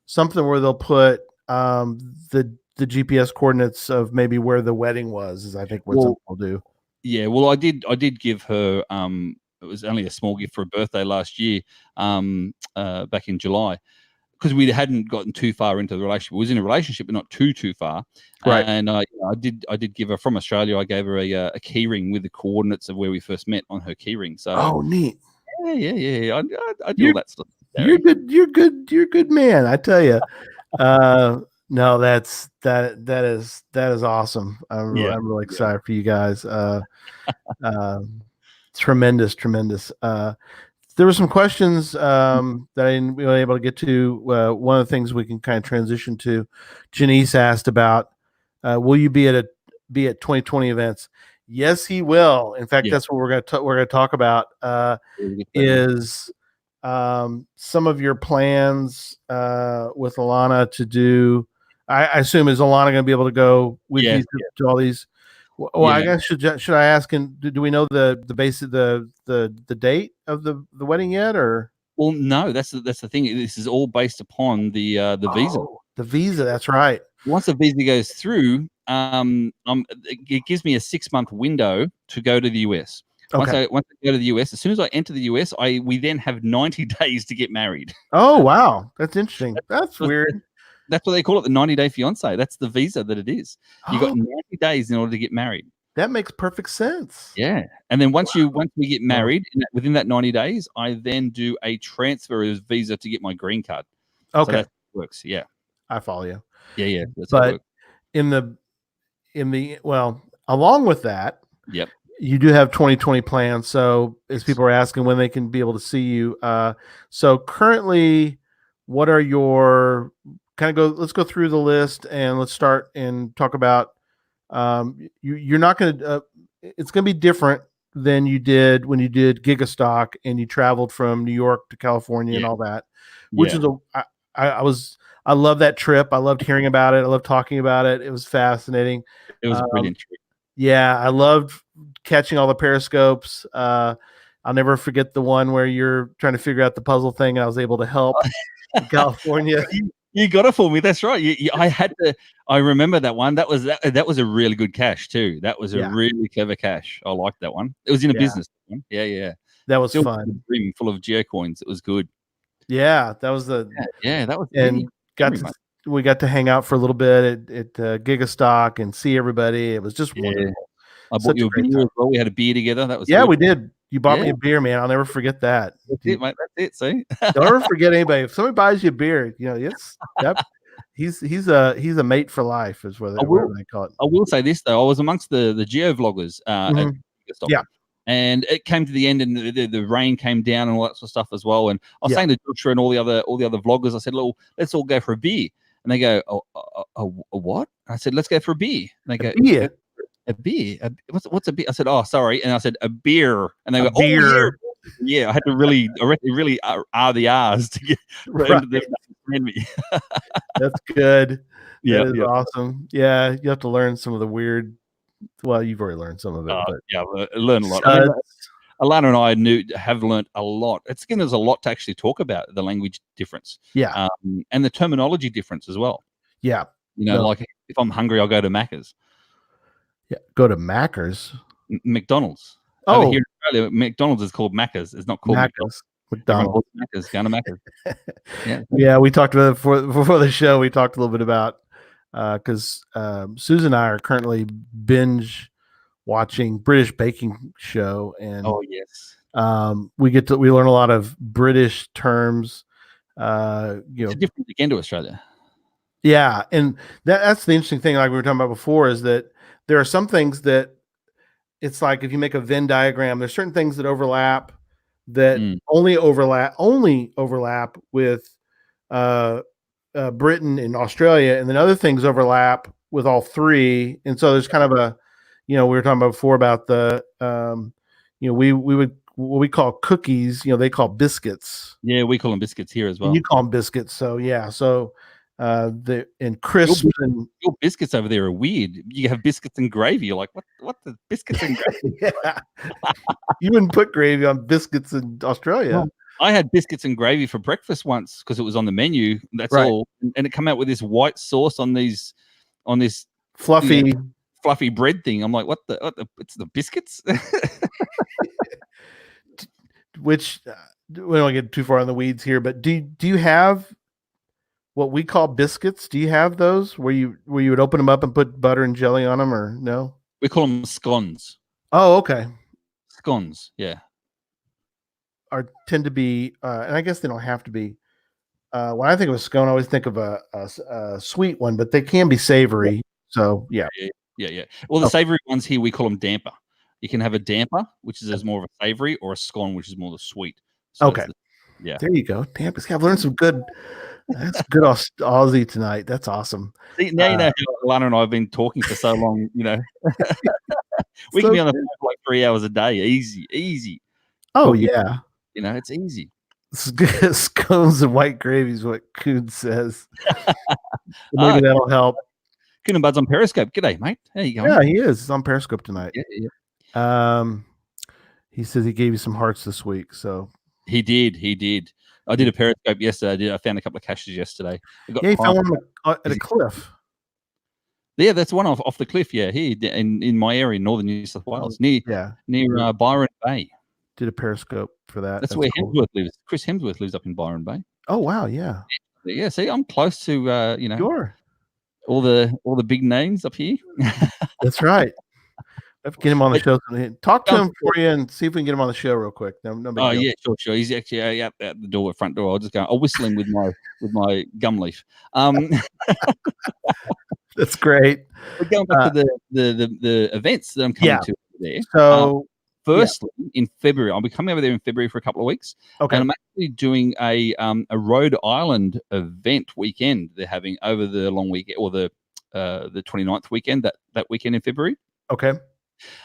something where they'll put the GPS coordinates of maybe where the wedding was, is I think what some people do. Yeah, well, I did give her it was only a small gift for her birthday last year, back in July, because we hadn't gotten too far into the relationship. We was in a relationship, but not too far. Right. And I did give her, from Australia, I gave her a key ring with the coordinates of where we first met on her key ring. So neat. Yeah. I do all that stuff. You're good. You're good, man. I tell you. No, that is awesome. I'm really excited for you guys. Tremendous. There were some questions that I didn't really able to get to. One of the things we can kind of transition to, Janice asked about, will you be at 2020 events? Yes, he will. In fact, that's what we're going to talk about. Is some of your plans with Alana to do? I assume, is Alana going to be able to go with you to all these? Well, I guess should I ask? And do we know the base of the date of the wedding yet? Or well, no, that's the thing. This is all based upon the visa. The visa, that's right. Once the visa goes through, it gives me a 6-month window to go to the US. Okay. Once I go to the US, as soon as I enter the US, we then have 90 days to get married. Oh wow, that's interesting. That's weird. That's what they call it, the 90-day fiance. That's the visa that it is. You got 90 days in order to get married. That makes perfect sense. Yeah, and then once we get married, within that 90 days, I then do a transfer visa to get my green card. Okay. So works. Yeah. I follow you. Yeah. That's how it But works. in the along with that, Yep. you do have 2020 plans. So as people are asking when they can be able to see you, so currently, what are your let's go through the list and let's start and talk about. You're not going to. It's going to be different than you did when you did Gigastock and you traveled from New York to California and all that, which is I love that trip. I loved hearing about it. I loved talking about it. It was fascinating. It was a brilliant trip. Yeah, I loved catching all the periscopes. I'll never forget the one where you're trying to figure out the puzzle thing, and I was able to help in California. You got it for me. That's right. I had to. I remember that one. That was a really good cache too. That was a really clever cache. I liked that one. It was in a business one. Yeah. That was Still fun. full of geocoins. It was good. Yeah, that was That was. and we got to hang out for a little bit at Gigastock and see everybody. It was just wonderful. I bought you a beer as well. We had a beer together. That was good. We did. You bought me a beer, man. I'll never forget that. That's it, mate. That's it. See, don't ever forget anybody. If somebody buys you a beer, he's a mate for life, is what they call it. I will say this though. I was amongst the geo vloggers at Gigastock. And it came to the end, and the rain came down and all that sort of stuff as well. And I was saying to Joshua and all the other vloggers, I said, "Look, let's all go for a beer." And they go, "A what?" I said, "Let's go for a beer." And they go, "Beer? A beer? What's a beer?" I said, "Oh, sorry." And I said, "A beer." And they go, beer. "Oh, yeah." I had to really R the R's to get them to understand me. That's good. Yeah, that is awesome. Yeah, you have to learn some of the weird. Well, you've already learned some of it, but I learned a lot. I mean, Alana and I have learned a lot. There's a lot to actually talk about, the language difference, and the terminology difference as well. Yeah, like if I'm hungry, I'll go to Macca's. Yeah, go to Macca's. McDonald's. Oh, over here in Australia, McDonald's is called Macca's. It's not called McDonald's. Macca's. Going to Macca's. Yeah, we talked about it before the show. We talked a little bit about because Susan and I are currently binge watching British baking show, and we learn a lot of British terms. It's different again to Australia. Yeah, and that's the interesting thing, like we were talking about before, is that there are some things that it's like if you make a Venn diagram, there's certain things that overlap that only overlap with Britain and Australia, and then other things overlap with all three. And so there's kind of a, we were talking about before about the, we would what we call cookies, they call biscuits. Yeah, we call them biscuits here as well. And you call them biscuits. So and crisps your biscuits over there are weird. You have biscuits and gravy. You're like, what the biscuits and gravy? Yeah. You wouldn't put gravy on biscuits in Australia. Well, I had biscuits and gravy for breakfast once because it was on the menu. That's all. And it came out with this white sauce on this fluffy bread thing. I'm like, what the it's the biscuits? Which we don't get too far in the weeds here, but do you have what we call biscuits? Do you have those where you would open them up and put butter and jelly on them, or no? We call them scones. Oh, okay. Scones, yeah. Tend to be, and I guess they don't have to be. When I think of a scone, I always think of a sweet one, but they can be savory. Yeah. So yeah. Well, the savory ones here we call them damper. You can have a damper, which is more of a savory, or a scone, which is more the sweet. So okay. Yeah. There you go. Dampers. I've learned some good. That's good Aussie tonight. That's awesome. See, now you know how Lana and I have been talking for so long. We can be on the phone for like 3 hours a day, easy. Oh yeah. It's easy. Scones and white gravy is what Coon says. Maybe that'll help. Coon and Bud's on Periscope. G'day, mate. How you going? Yeah, he is. He's on Periscope tonight. Yeah. He says he gave you some hearts this week. So he did. I did a Periscope yesterday. I found a couple of caches yesterday. He found one at a cliff. Yeah, that's one off the cliff. Yeah, here in my area, northern New South Wales, near Byron Bay. Did a Periscope for that. That's where cool. Hemsworth lives. Chris Hemsworth lives up in Byron Bay. Oh wow, yeah. Yeah, see, I'm close to Sure. all the big names up here. That's right. Let's get him on the But- show. Talk to him Um, for you and see if we can get him on the show real quick. No big Oh deal. yeah, sure. He's actually out the door, front door. I'll whistle him with my gum leaf. That's great. But going back Uh, to the events that I'm coming Yeah. to there. So Firstly, in February, I'll be coming over there in February for a couple of weeks, okay, and I'm actually doing a Rhode Island event weekend. They're having over the long weekend or the 29th weekend that weekend in February. okay.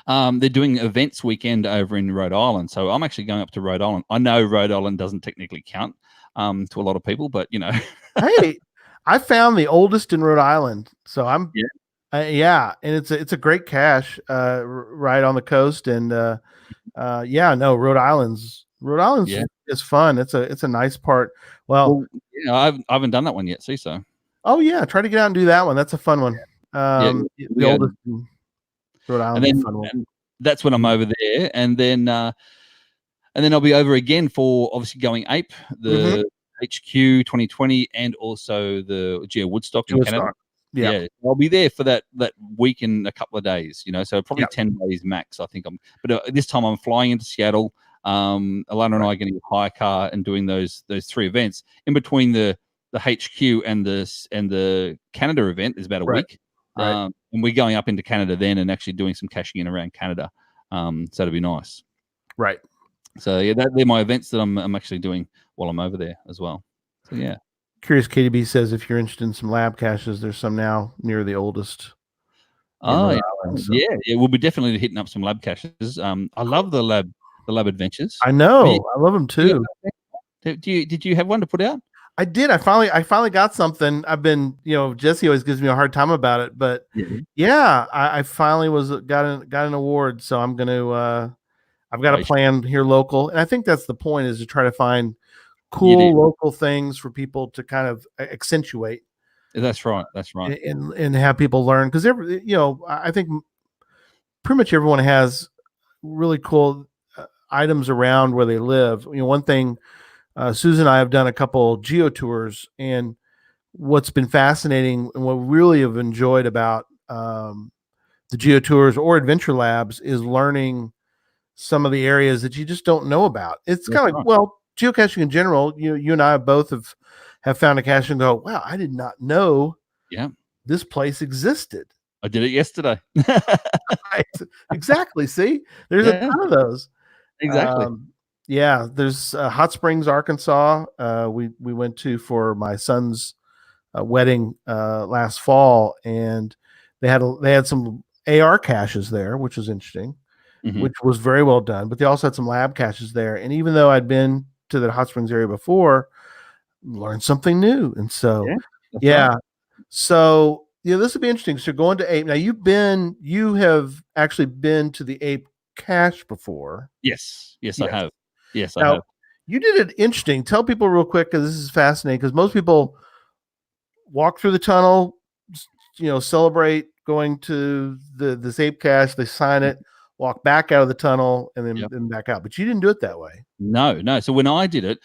They're doing events weekend over in Rhode Island, so I'm actually going up to Rhode Island. I know Rhode Island doesn't technically count to a lot of people, but you know, Hey, I found the oldest in Rhode Island, so I'm Yeah. and it's a great cache right on the coast, and no, Rhode Island's Yeah. is fun. It's a nice part. Well, I haven't done that one yet. See, so oh yeah, try to get out and do that one. That's a fun one. The yeah. oldest in Rhode Island is a fun one. and that's when I'm over there, and then I'll be over again for obviously going ape the HQ 2020 and also the Geo Woodstock in Canada. Yeah. I'll be there for that week in a couple of days, you know, so probably 10 days max, I think. But this time I'm flying into Seattle. Alana and I are getting a hire car and doing those 3 events. In between the HQ and the Canada event is about a week. Right. And we're going up into Canada then and actually doing some caching in around Canada. So it'll be nice. Right. So yeah, they're my events that I'm actually doing while I'm over there as well. So yeah. Curious KDB says if you're interested in some lab caches, there's some now near the oldest. Oh Rhode yeah. Island, so. Yeah, we'll be definitely hitting up some lab caches. I love the lab adventures. I know. I love them too. Did you have one to put out? I did. I finally got something. I've been, Jesse always gives me a hard time about it, but I finally got an award. So I'm gonna I've got a plan here local, and I think that's the point, is to try to find cool local things for people to kind of accentuate. That's right. And have people learn, because I think pretty much everyone has really cool items around where they live. One thing, Susan and I have done a couple geo tours, and what's been fascinating and what we really have enjoyed about the geo tours or adventure labs is learning some of the areas that you just don't know about. It's kind of like, well, geocaching in general, you and I both have found a cache and go, wow, I did not know this place existed. I did it yesterday. Right. Exactly. See, there's a ton of those. Exactly. There's Hot Springs, Arkansas. We went to for my son's wedding last fall, and they had some AR caches there, which was interesting, which was very well done. But they also had some lab caches there, and even though I'd been to the Hot Springs area before, learned something new. And so right. So this would be interesting. So going to Ape now, you have actually been to the Ape cache before. Yes, I have. Yes, now, I have. You did it interesting. Tell people real quick, because this is fascinating, because most people walk through the tunnel, celebrate going to this Ape cache, they sign it, walk back out of the tunnel, and then back out. But you didn't do it that way. No. So when I did it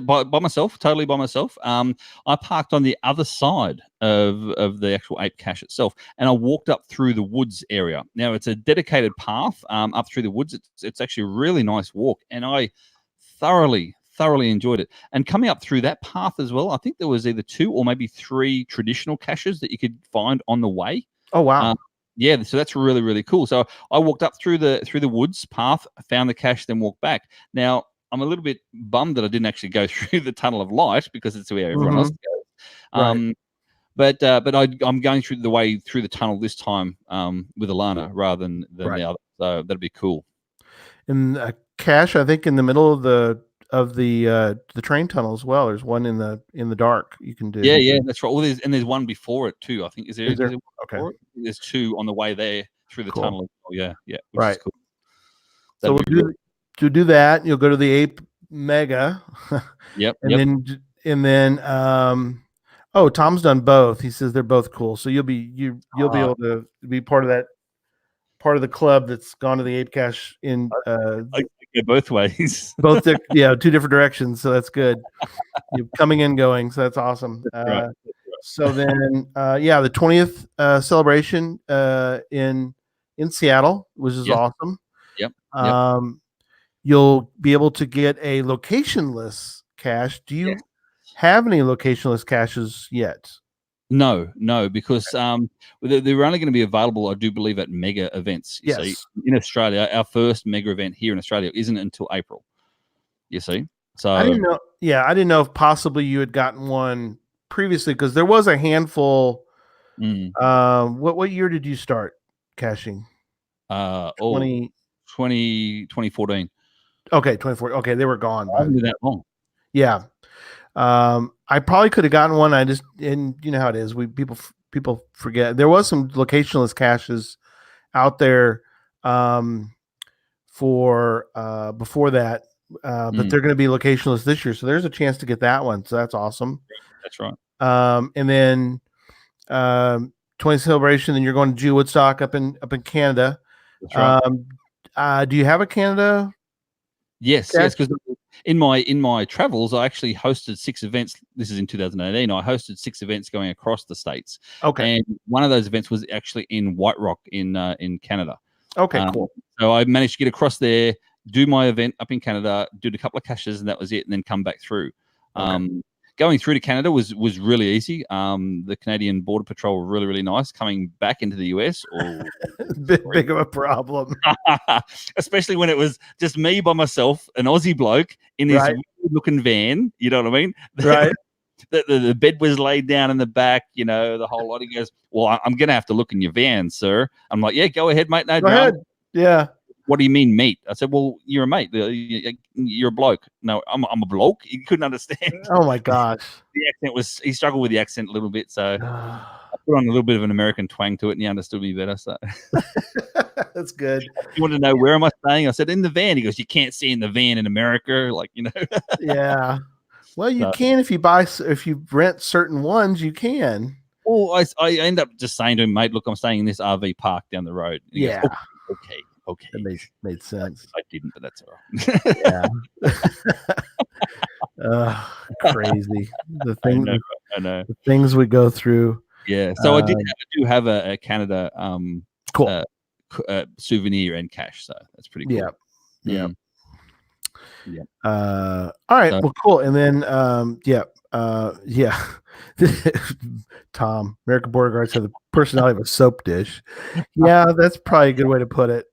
by myself, totally by myself. I parked on the other side of the actual Ape cache itself, and I walked up through the woods area. Now it's a dedicated path up through the woods. It's actually a really nice walk, and I thoroughly enjoyed it. And coming up through that path as well, I think there was either 2 or maybe 3 traditional caches that you could find on the way. Oh wow. So that's really, really cool. So I walked up through the woods path, found the cache, then walked back. Now I'm a little bit bummed that I didn't actually go through the tunnel of light, because it's where everyone else goes. But I'm going through the tunnel this time with Alana rather than the other. So that'd be cool. In a cache, I think in the middle of the train tunnel as well. There's one in the dark you can do. Yeah, that's right. Well, there's one before it too. I think is there okay. There's 2 on the way there through the tunnel. Yeah, which is cool. So we'll do that. You'll go to the Ape Mega. And then Tom's done both. He says they're both cool. So you'll be able to be part of the club that's gone to the Ape cache in I go both ways. Both 2 different directions. So that's good. You're coming and going. So that's awesome. Right. So then the 20th celebration in in Seattle, which is Yes. awesome. Yep. You'll be able to get a locationless cache. Do you have any locationless caches yet? No, because they're only going to be available, I do believe, at mega events. You see, in Australia, our first mega event here in Australia isn't until April. You see, so I didn't know. Yeah, I didn't know if possibly you had gotten one previously, because there was a handful. What year did you start caching? 2014. Okay, 24. Okay, they were gone. I haven't been that long. Yeah. I probably could have gotten one. And you know how it is. People forget. There was some locationless caches out there for before that, but they're going to be locationless this year. So there's a chance to get that one. So that's awesome. That's right. And then 20th celebration. Then you're going to Geo Woodstock up in Canada. That's right. Do you have a Canada? Yes, because in my travels, I actually hosted 6 events. This is in 2018. I hosted 6 events going across the states. Okay, and one of those events was actually in White Rock in Canada. Okay, cool. So I managed to get across there, do my event up in Canada, did a couple of caches, and that was it, and then come back through. Going through to Canada was really easy. The Canadian Border Patrol were really, really nice. Coming back into the US, big of a problem. Especially when it was just me by myself, an Aussie bloke in this weird-looking van. You know what I mean? Right. The bed was laid down in the back. You know, the whole lot. He goes, "Well, I'm going to have to look in your van, sir." I'm like, "Yeah, go ahead, mate. No Go drama." ahead. Yeah. What do you mean, mate? I said, "Well, you're a mate. You're a bloke." No, I'm a bloke. He couldn't understand. Oh my gosh. The accent he struggled with the accent a little bit, so I put on a little bit of an American twang to it, and he understood me better. So that's good. You want to know where am I staying? I said, in the van. He goes, "You can't stay in the van in America," like, you know. Yeah. Well, you can if you rent certain ones, you can. Well, I end up just saying to him, "Mate, look, I'm staying in this RV park down the road." And he goes, okay. That made sense. I didn't, but that's all right. Yeah. Crazy. The things I know. The things we go through. Yeah. So I do have a Canada cool souvenir and cache. So that's pretty cool. Yeah. All right. Well, cool. And then Tom, American Border Guards have the personality of a soap dish. Yeah, that's probably a good way to put it.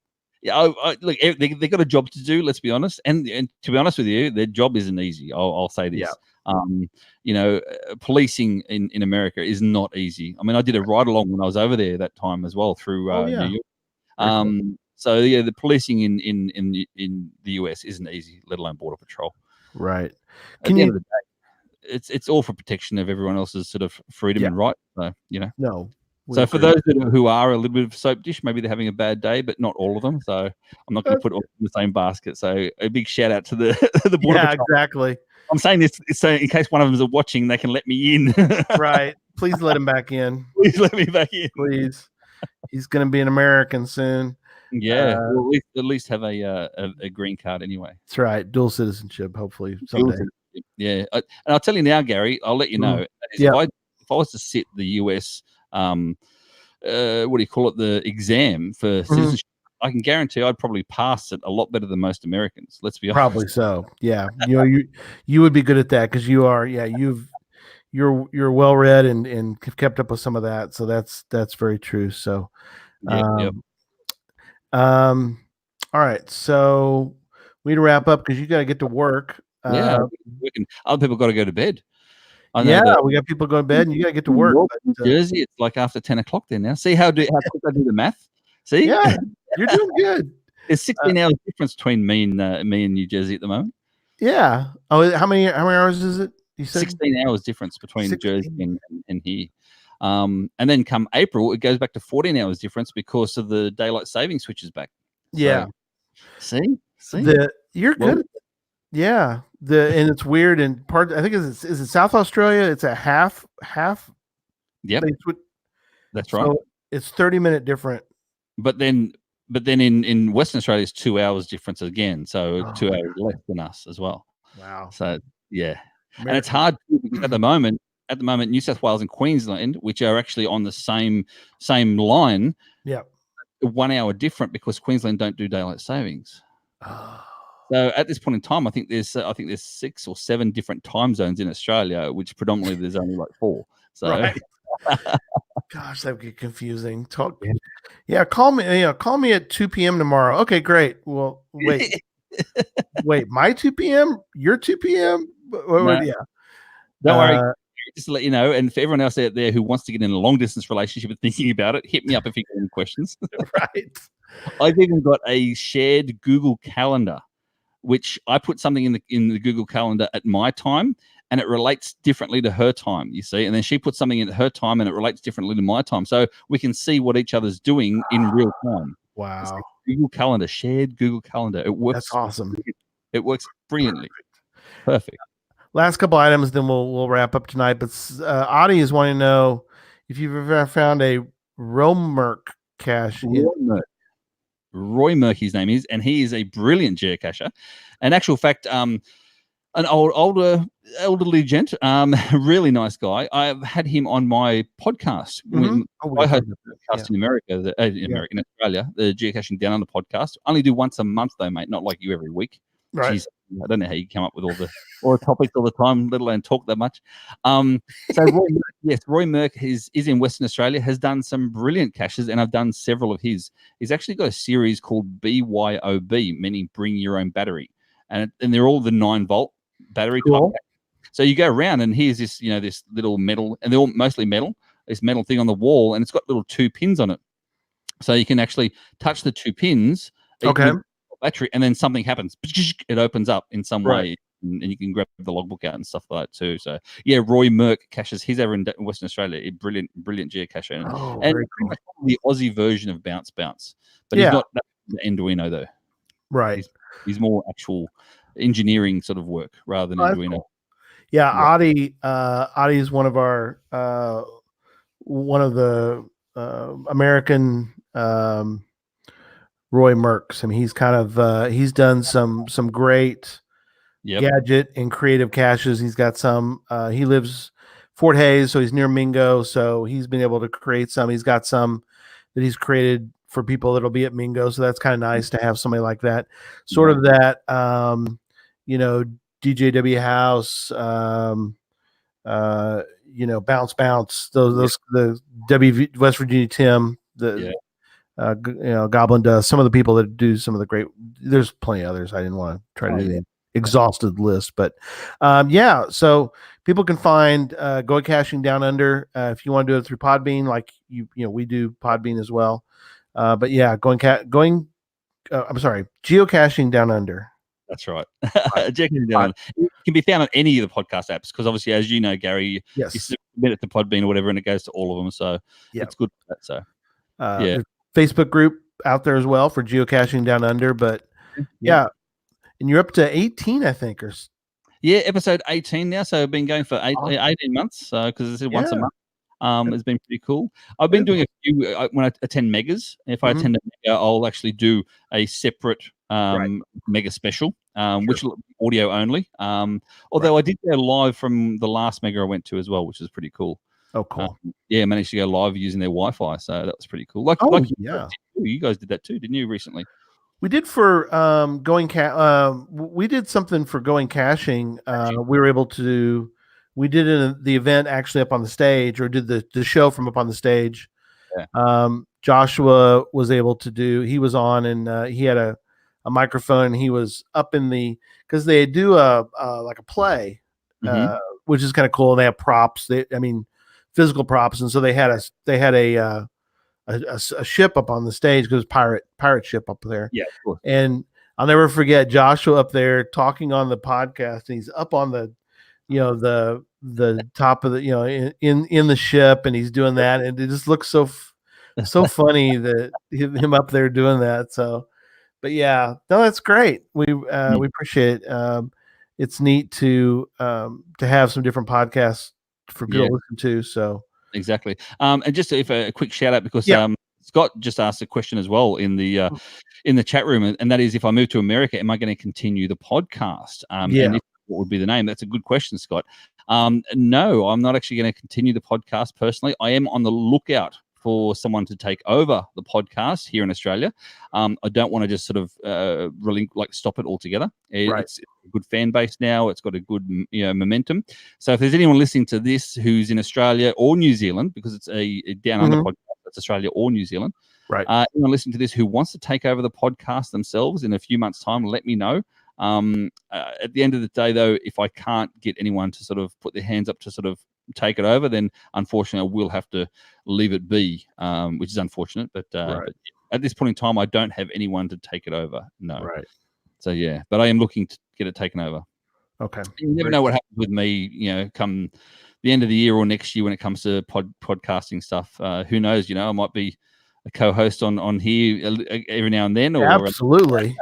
Yeah, look, they got a job to do. Let's be honest, and to be honest with you, their job isn't easy. I'll say this. Yeah. Policing in America is not easy. I mean, I did a ride along when I was over there that time as well through New York. Cool. So yeah, the policing in the US isn't easy, let alone Border Patrol. Right. At the end of the day, it's all for protection of everyone else's sort of freedom and right. So No. So for those who are a little bit of a soap dish, maybe they're having a bad day, but not all of them. So I'm not going to put all in the same basket. So a big shout out to the Border Patrol. Exactly. I'm saying this so in case one of them is watching, they can let me in. Right. Please let him back in. Please let me back in. Please. He's going to be an American soon. Yeah. We'll at least have a green card anyway. That's right. Dual citizenship, hopefully someday. Yeah. And I'll tell you now, Gary, I'll let you know. If I was to sit the US what do you call it, the exam for citizenship, I can guarantee I'd probably pass it a lot better than most Americans. Let's be honest. Probably so. Yeah. You would be good at that because you are. Yeah. You're well read and have kept up with some of that. So that's very true. So, all right. So we need to wrap up because you got to get to work. Other people got to go to bed. I know we got people going to bed, and you got to get to work. Jersey, it's like after 10 o'clock there now. See how quick I do the math? See? Yeah, you're doing good. There's 16 hours difference between me and New Jersey at the moment. Yeah. Oh, how many hours is it? You said 16 hours difference between Jersey and here. And then come April, it goes back to 14 hours difference because of the daylight saving switches back. Yeah. So, see? You're good. Yeah. And it's weird and I think is it South Australia? It's a half. Yep. That's right. So it's 30-minute different. But then in Western Australia it's 2 hours difference again. So 2 hours less than us as well. Wow. So yeah. And it's hard because at the moment New South Wales and Queensland, which are actually on the same line. Yeah. 1 hour different because Queensland don't do daylight savings. Oh, So at this point in time, I think there's 6 or 7 different time zones in Australia, which predominantly there's only like 4. So right. Gosh, that would get confusing. Yeah. Yeah, call me at 2 p.m. tomorrow. Okay, great. Well, wait, my 2 p.m., your 2 p.m. No. Yeah. Don't worry. Just to let you know, and for everyone else out there who wants to get in a long distance relationship and thinking about it, hit me up if you got any questions. Right. I've even got a shared Google Calendar, which I put something in the Google Calendar at my time, and it relates differently to her time. You see, and then she puts something in her time, and it relates differently to my time, so we can see what each other's doing in real time. Wow. Google Calendar, shared Google Calendar. It works. That's awesome. It works brilliantly. Perfect. Last couple items, then we'll wrap up tonight. But Audie is wanting to know if you've ever found a Romerk cache. Roy Merck, his name is, and he is a brilliant geocacher. In actual fact, an elderly gent, really nice guy. I've had him on my podcast. When I host a podcast in America, in Australia, the Geocaching Down Under podcast. I only do once a month though, mate, not like you every week. Right. Jeez, I don't know how you come up with all the topics all the time, let alone talk that much. So Roy Merck is in Western Australia, has done some brilliant caches, and I've done several of his. He's actually got a series called BYOB, meaning bring your own battery, and they're all the 9-volt battery type. So you go around, and here's this this little metal, and they're all mostly metal. This metal thing on the wall, and it's got little 2 pins on it, so you can actually touch the 2 pins. Okay. Battery, and then something happens. It opens up in some way, and you can grab the logbook out and stuff like that too. So yeah, Roy Merck caches. He's over in Western Australia. A brilliant geocacher, and very cool. The Aussie version of Bounce, but he's not the Arduino though. Right. He's more actual engineering sort of work rather than Arduino. Cool. Yeah, Audie is one of our one of the American Roy Merks. I mean, he's kind of he's done some great gadget and creative caches. He's got some. He lives Fort Hayes, so he's near Mingo. So he's been able to create some. He's got some that he's created for people that'll be at Mingo. So that's kind of nice to have somebody like that. Sort of that, DJW House, Bounce. Those the WV West Virginia Tim. Goblin Dust, some of the people that do some of the great, there's plenty of others. I didn't want to try to do the exhausted list, but so people can find Geocaching Down Under if you want to do it through Podbean, like we do Podbean as well. But yeah, Geocaching Down Under. That's right. Geocaching Down Under. It can be found on any of the podcast apps because obviously, as you know, Gary, you submit it to Podbean or whatever, and it goes to all of them. So it's good for that. So Facebook group out there as well for Geocaching Down Under, but and you're up to 18, I think, or episode 18 now. So I've been going for 18 months. So because it's once a month, it's been pretty cool. I've been doing a few when I attend megas. If I attend a mega, I'll actually do a separate mega special, which will be audio only. Although I did go live from the last mega I went to as well, which is pretty cool. Oh, cool. I managed to go live using their Wi-Fi, so that was pretty cool. You guys did that too, didn't you, recently? We did for we did something for Going Caching. We were able to we did the event actually up on the stage, or did the show from up on the stage. Joshua was able to do, he was on, and he had a microphone, and he was up in because they do like a play, which is kind of cool. They have props, physical props, and so they had a ship up on the stage, because pirate ship up there. Yeah, of course. And I'll never forget Joshua up there talking on the podcast, and he's up on the top of the in the ship, and he's doing that, and it just looks so funny that him up there doing that. So, but yeah, no, that's great. We appreciate it. It's neat to have some different podcasts for people to listen to. So exactly. And just a quick shout out, because Scott just asked a question as well in the chat room, and that is, if I move to America, am I going to continue the podcast? And what would be the name? That's a good question, Scott. No, I'm not actually going to continue the podcast personally. I am on the lookout for someone to take over the podcast here in Australia. I don't want to just sort of really like stop it altogether. It's a good fan base now. It's got a good momentum. So if there's anyone listening to this who's in Australia or New Zealand, because it's a down under podcast, that's Australia or New Zealand. Right. Anyone listening to this who wants to take over the podcast themselves in a few months' time, let me know. At the end of the day, though, if I can't get anyone to sort of put their hands up to sort of take it over, then unfortunately I will have to leave it be, which is unfortunate. But at this point in time, I don't have anyone to take it over. No. Right. So yeah, but I am looking to get it taken over. Okay. You never know what happens with me, come the end of the year or next year when it comes to podcasting stuff. Who knows? I might be a co-host on here every now and then. Or absolutely,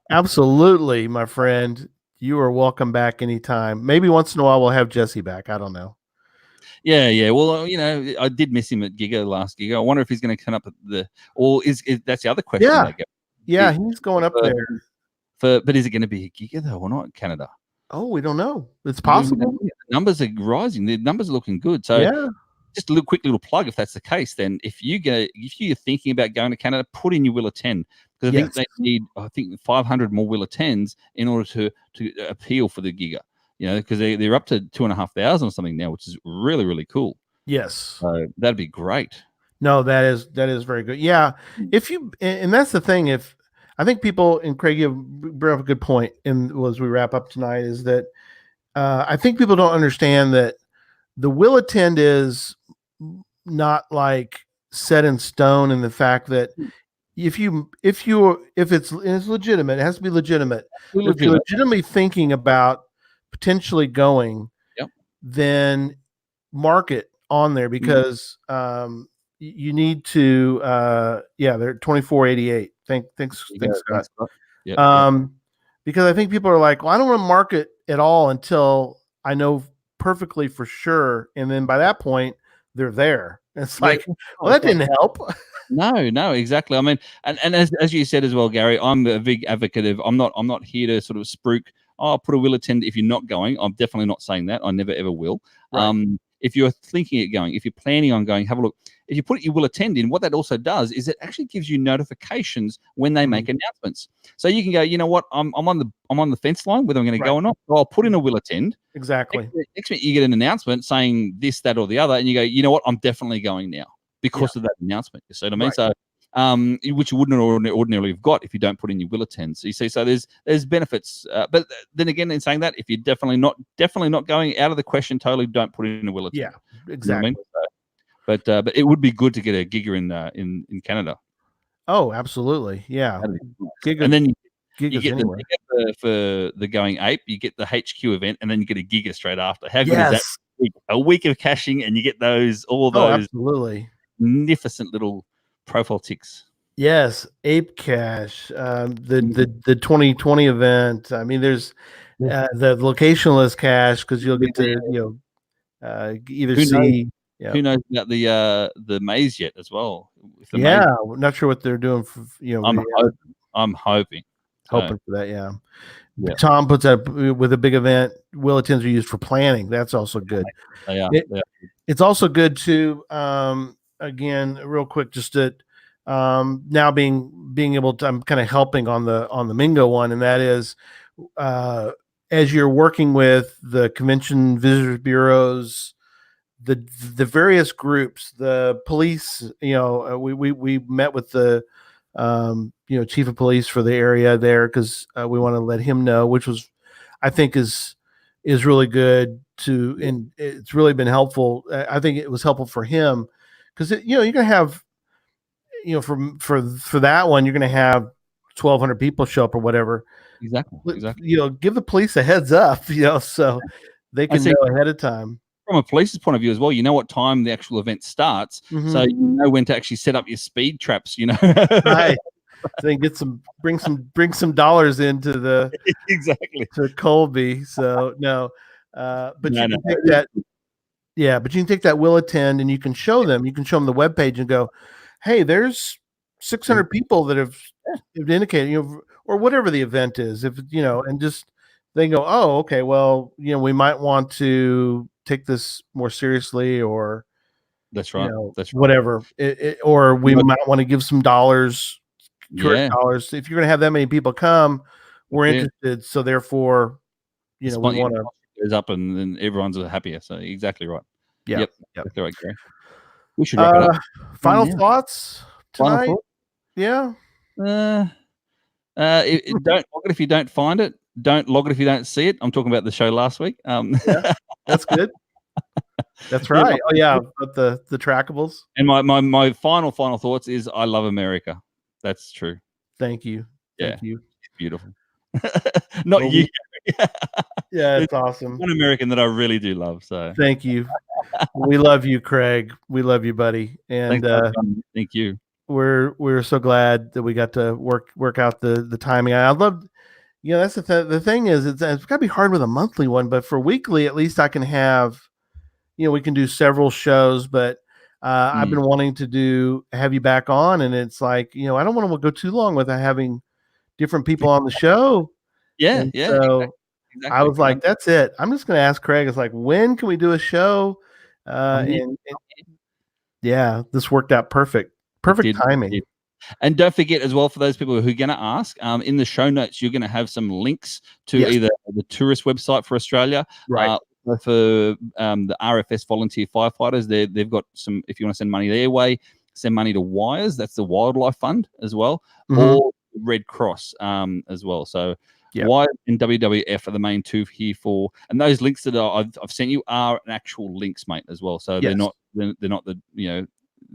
absolutely, my friend. You are welcome back anytime. Maybe once in a while we'll have Jesse back. I don't know. Yeah. Well, I did miss him at Giga last Giga. I wonder if he's going to come up at is that's the other question. Yeah, he's going up there. But is it going to be a Giga though or not in Canada? Oh, we don't know. It's possible. The numbers are rising. The numbers are looking good. So just a quick little plug. If that's the case, then if you're thinking about going to Canada, put in your will attend, because I think they need 500 more will attends in order to appeal for the Giga. Because they're up to 2,500 or something now, which is really, really cool. Yes. So that'd be great. No, that is very good. Yeah. And that's the thing, if I think people, and Craig, you brought up a good point as we wrap up tonight, is that I think people don't understand that the will attend is not like set in stone, in the fact that if it's legitimate, it has to be legitimate. If you're legitimately thinking about potentially going, then mark it on there, because you need to they're 2488. Thanks Scott. Because I think people are like, well, I don't want to mark it at all until I know perfectly for sure, and then by that point they're there. It's like, well, that didn't help. No, exactly. I mean, and as you said as well, Gary, I'm a big advocate of I'm not here to sort of spruik. Oh, put a will attend if you're not going. I'm definitely not saying that. I never ever will. Right. If you're thinking of going, if you're planning on going, have a look. If you put your will attend in, what that also does is it actually gives you notifications when they make announcements. So you can go, you know what, I'm on the fence line whether I'm going to go or not. So I'll put in a will attend. Exactly. Next minute you get an announcement saying this, that, or the other, and you go, you know what, I'm definitely going now because of that announcement. You see what I mean? Right. So which you wouldn't ordinarily have got if you don't put in your will attend. So you see, so there's benefits. But then again, in saying that, if you're definitely not going, out of the question, totally don't put in a will attend. Yeah, exactly. You know what I mean? But it would be good to get a Giga in Canada. Oh, absolutely. Yeah. Giga, and then you get for the going ape, you get the HQ event, and then you get a Giga straight after. How good is that? A week of caching, and you get all those absolutely magnificent little profile ticks. Yes, Ape Cache, the 2020 event. I mean, there's the locationless cache, because you'll get to either see. Yeah. Who knows about the maze yet as well? Maze. We're not sure what they're doing for I'm hoping for that. Yeah. Tom puts up with a big event. Will attends are used for planning. That's also good. It's also good to again, real quick, just to now being able to, I'm kind of helping on the Mingo one, and that is as you're working with the convention visitors bureaus, the various groups, the police, we met with the chief of police for the area there, because we want to let him know, which was, I think is really good to, and it's really been helpful. I think it was helpful for him, because you're gonna have, for that one, you're gonna have 1,200 people show up or whatever. Exactly. Give the police a heads up, so they can know ahead of time. From a police's point of view as well, you know what time the actual event starts, so you know when to actually set up your speed traps. Right. So they can bring some dollars into the to Colby. So no, but you can take that. Yeah, but you can take that will attend, and you can show them. You can show them the webpage and go, "Hey, there's 600 people that have indicated, or whatever the event is. If and just they go, oh, okay, well, we might want to take this more seriously, or That's right. That's right. whatever. Or we might want to give some dollars, Yeah. dollars. If you're going to have that many people come, we're Yeah. interested. So therefore, we want to. Goes up and then everyone's happier. So exactly right. Yeah. Yep. Yep. Exactly right, Gary. We should wrap it up. Final thoughts tonight? Final thought? Yeah. Don't log it if you don't find it. Don't log it if you don't see it. I'm talking about the show last week. Yeah, that's good. That's right. Oh yeah, but the trackables. And my final thoughts is I love America. That's true. Thank you. Thank you. Beautiful. Not you. Yeah, it's awesome. One American that I really do love. So thank you. We love you, Craig. We love you, buddy. And thank you. We're so glad that we got to work out the timing. I love, that's the thing is it's got to be hard with a monthly one, but for weekly, at least I can have, we can do several shows. But I've been wanting to have you back on, and it's like, I don't want to go too long without having different people on the show. Yeah, and yeah. So exactly. I was like, that's it. I'm just going to ask Craig. It's like, when can we do a show? And this worked out perfect. Perfect timing. And don't forget as well, for those people who are going to ask, in the show notes, you're going to have some links to either the tourist website for Australia, right? For the RFS volunteer firefighters. They've got some, if you want to send money their way, send money to WIRES, that's the Wildlife Fund as well, or Red Cross as well. So WIRES and WWF are the main two here for, and those links that I've sent you are actual links, mate, as well. So they're not the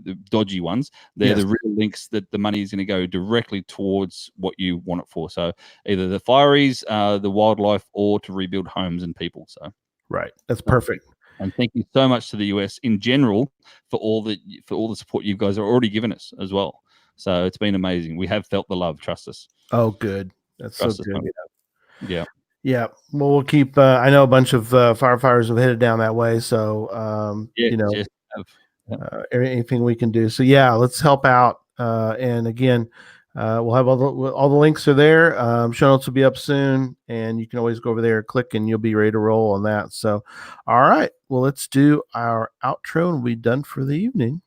the dodgy ones. They're the real links that the money is going to go directly towards what you want it for. So either the fireys, the wildlife, or to rebuild homes and people. So right, that's perfect. And thank you so much to the US in general for all the support you guys are already given us as well. So it's been amazing. We have felt the love. Trust us. Oh, good. That's so good. Yeah. Yeah. Well, we'll keep. I know a bunch of firefighters have headed down that way. So anything we can do. So let's help out. And again, we'll have all the links are there. Show notes will be up soon, and you can always go over there, click, and you'll be ready to roll on that. So, all right. Well, let's do our outro, and we're done for the evening.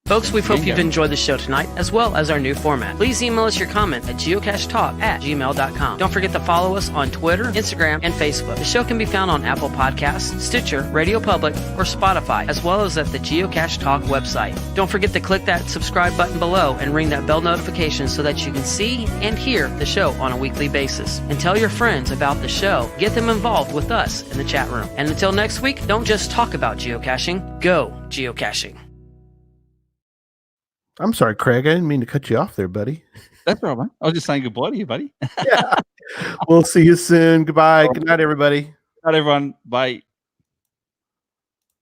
Folks, we hope you've enjoyed the show tonight, as well as our new format. Please email us your comment at geocachetalk@gmail.com. Don't forget to follow us on Twitter, Instagram, and Facebook. The show can be found on Apple Podcasts, Stitcher, Radio Public, or Spotify, as well as at the Geocache Talk website. Don't forget to click that subscribe button below and ring that bell notification so that you can see and hear the show on a weekly basis. And tell your friends about the show. Get them involved with us in the chat room. And until next week, don't just talk about geocaching, go geocaching. I'm sorry, Craig. I didn't mean to cut you off there, buddy. That's all right, man. I was just saying goodbye to you, buddy. We'll see you soon. Goodbye. Good night, everybody. Good night, everyone. Bye.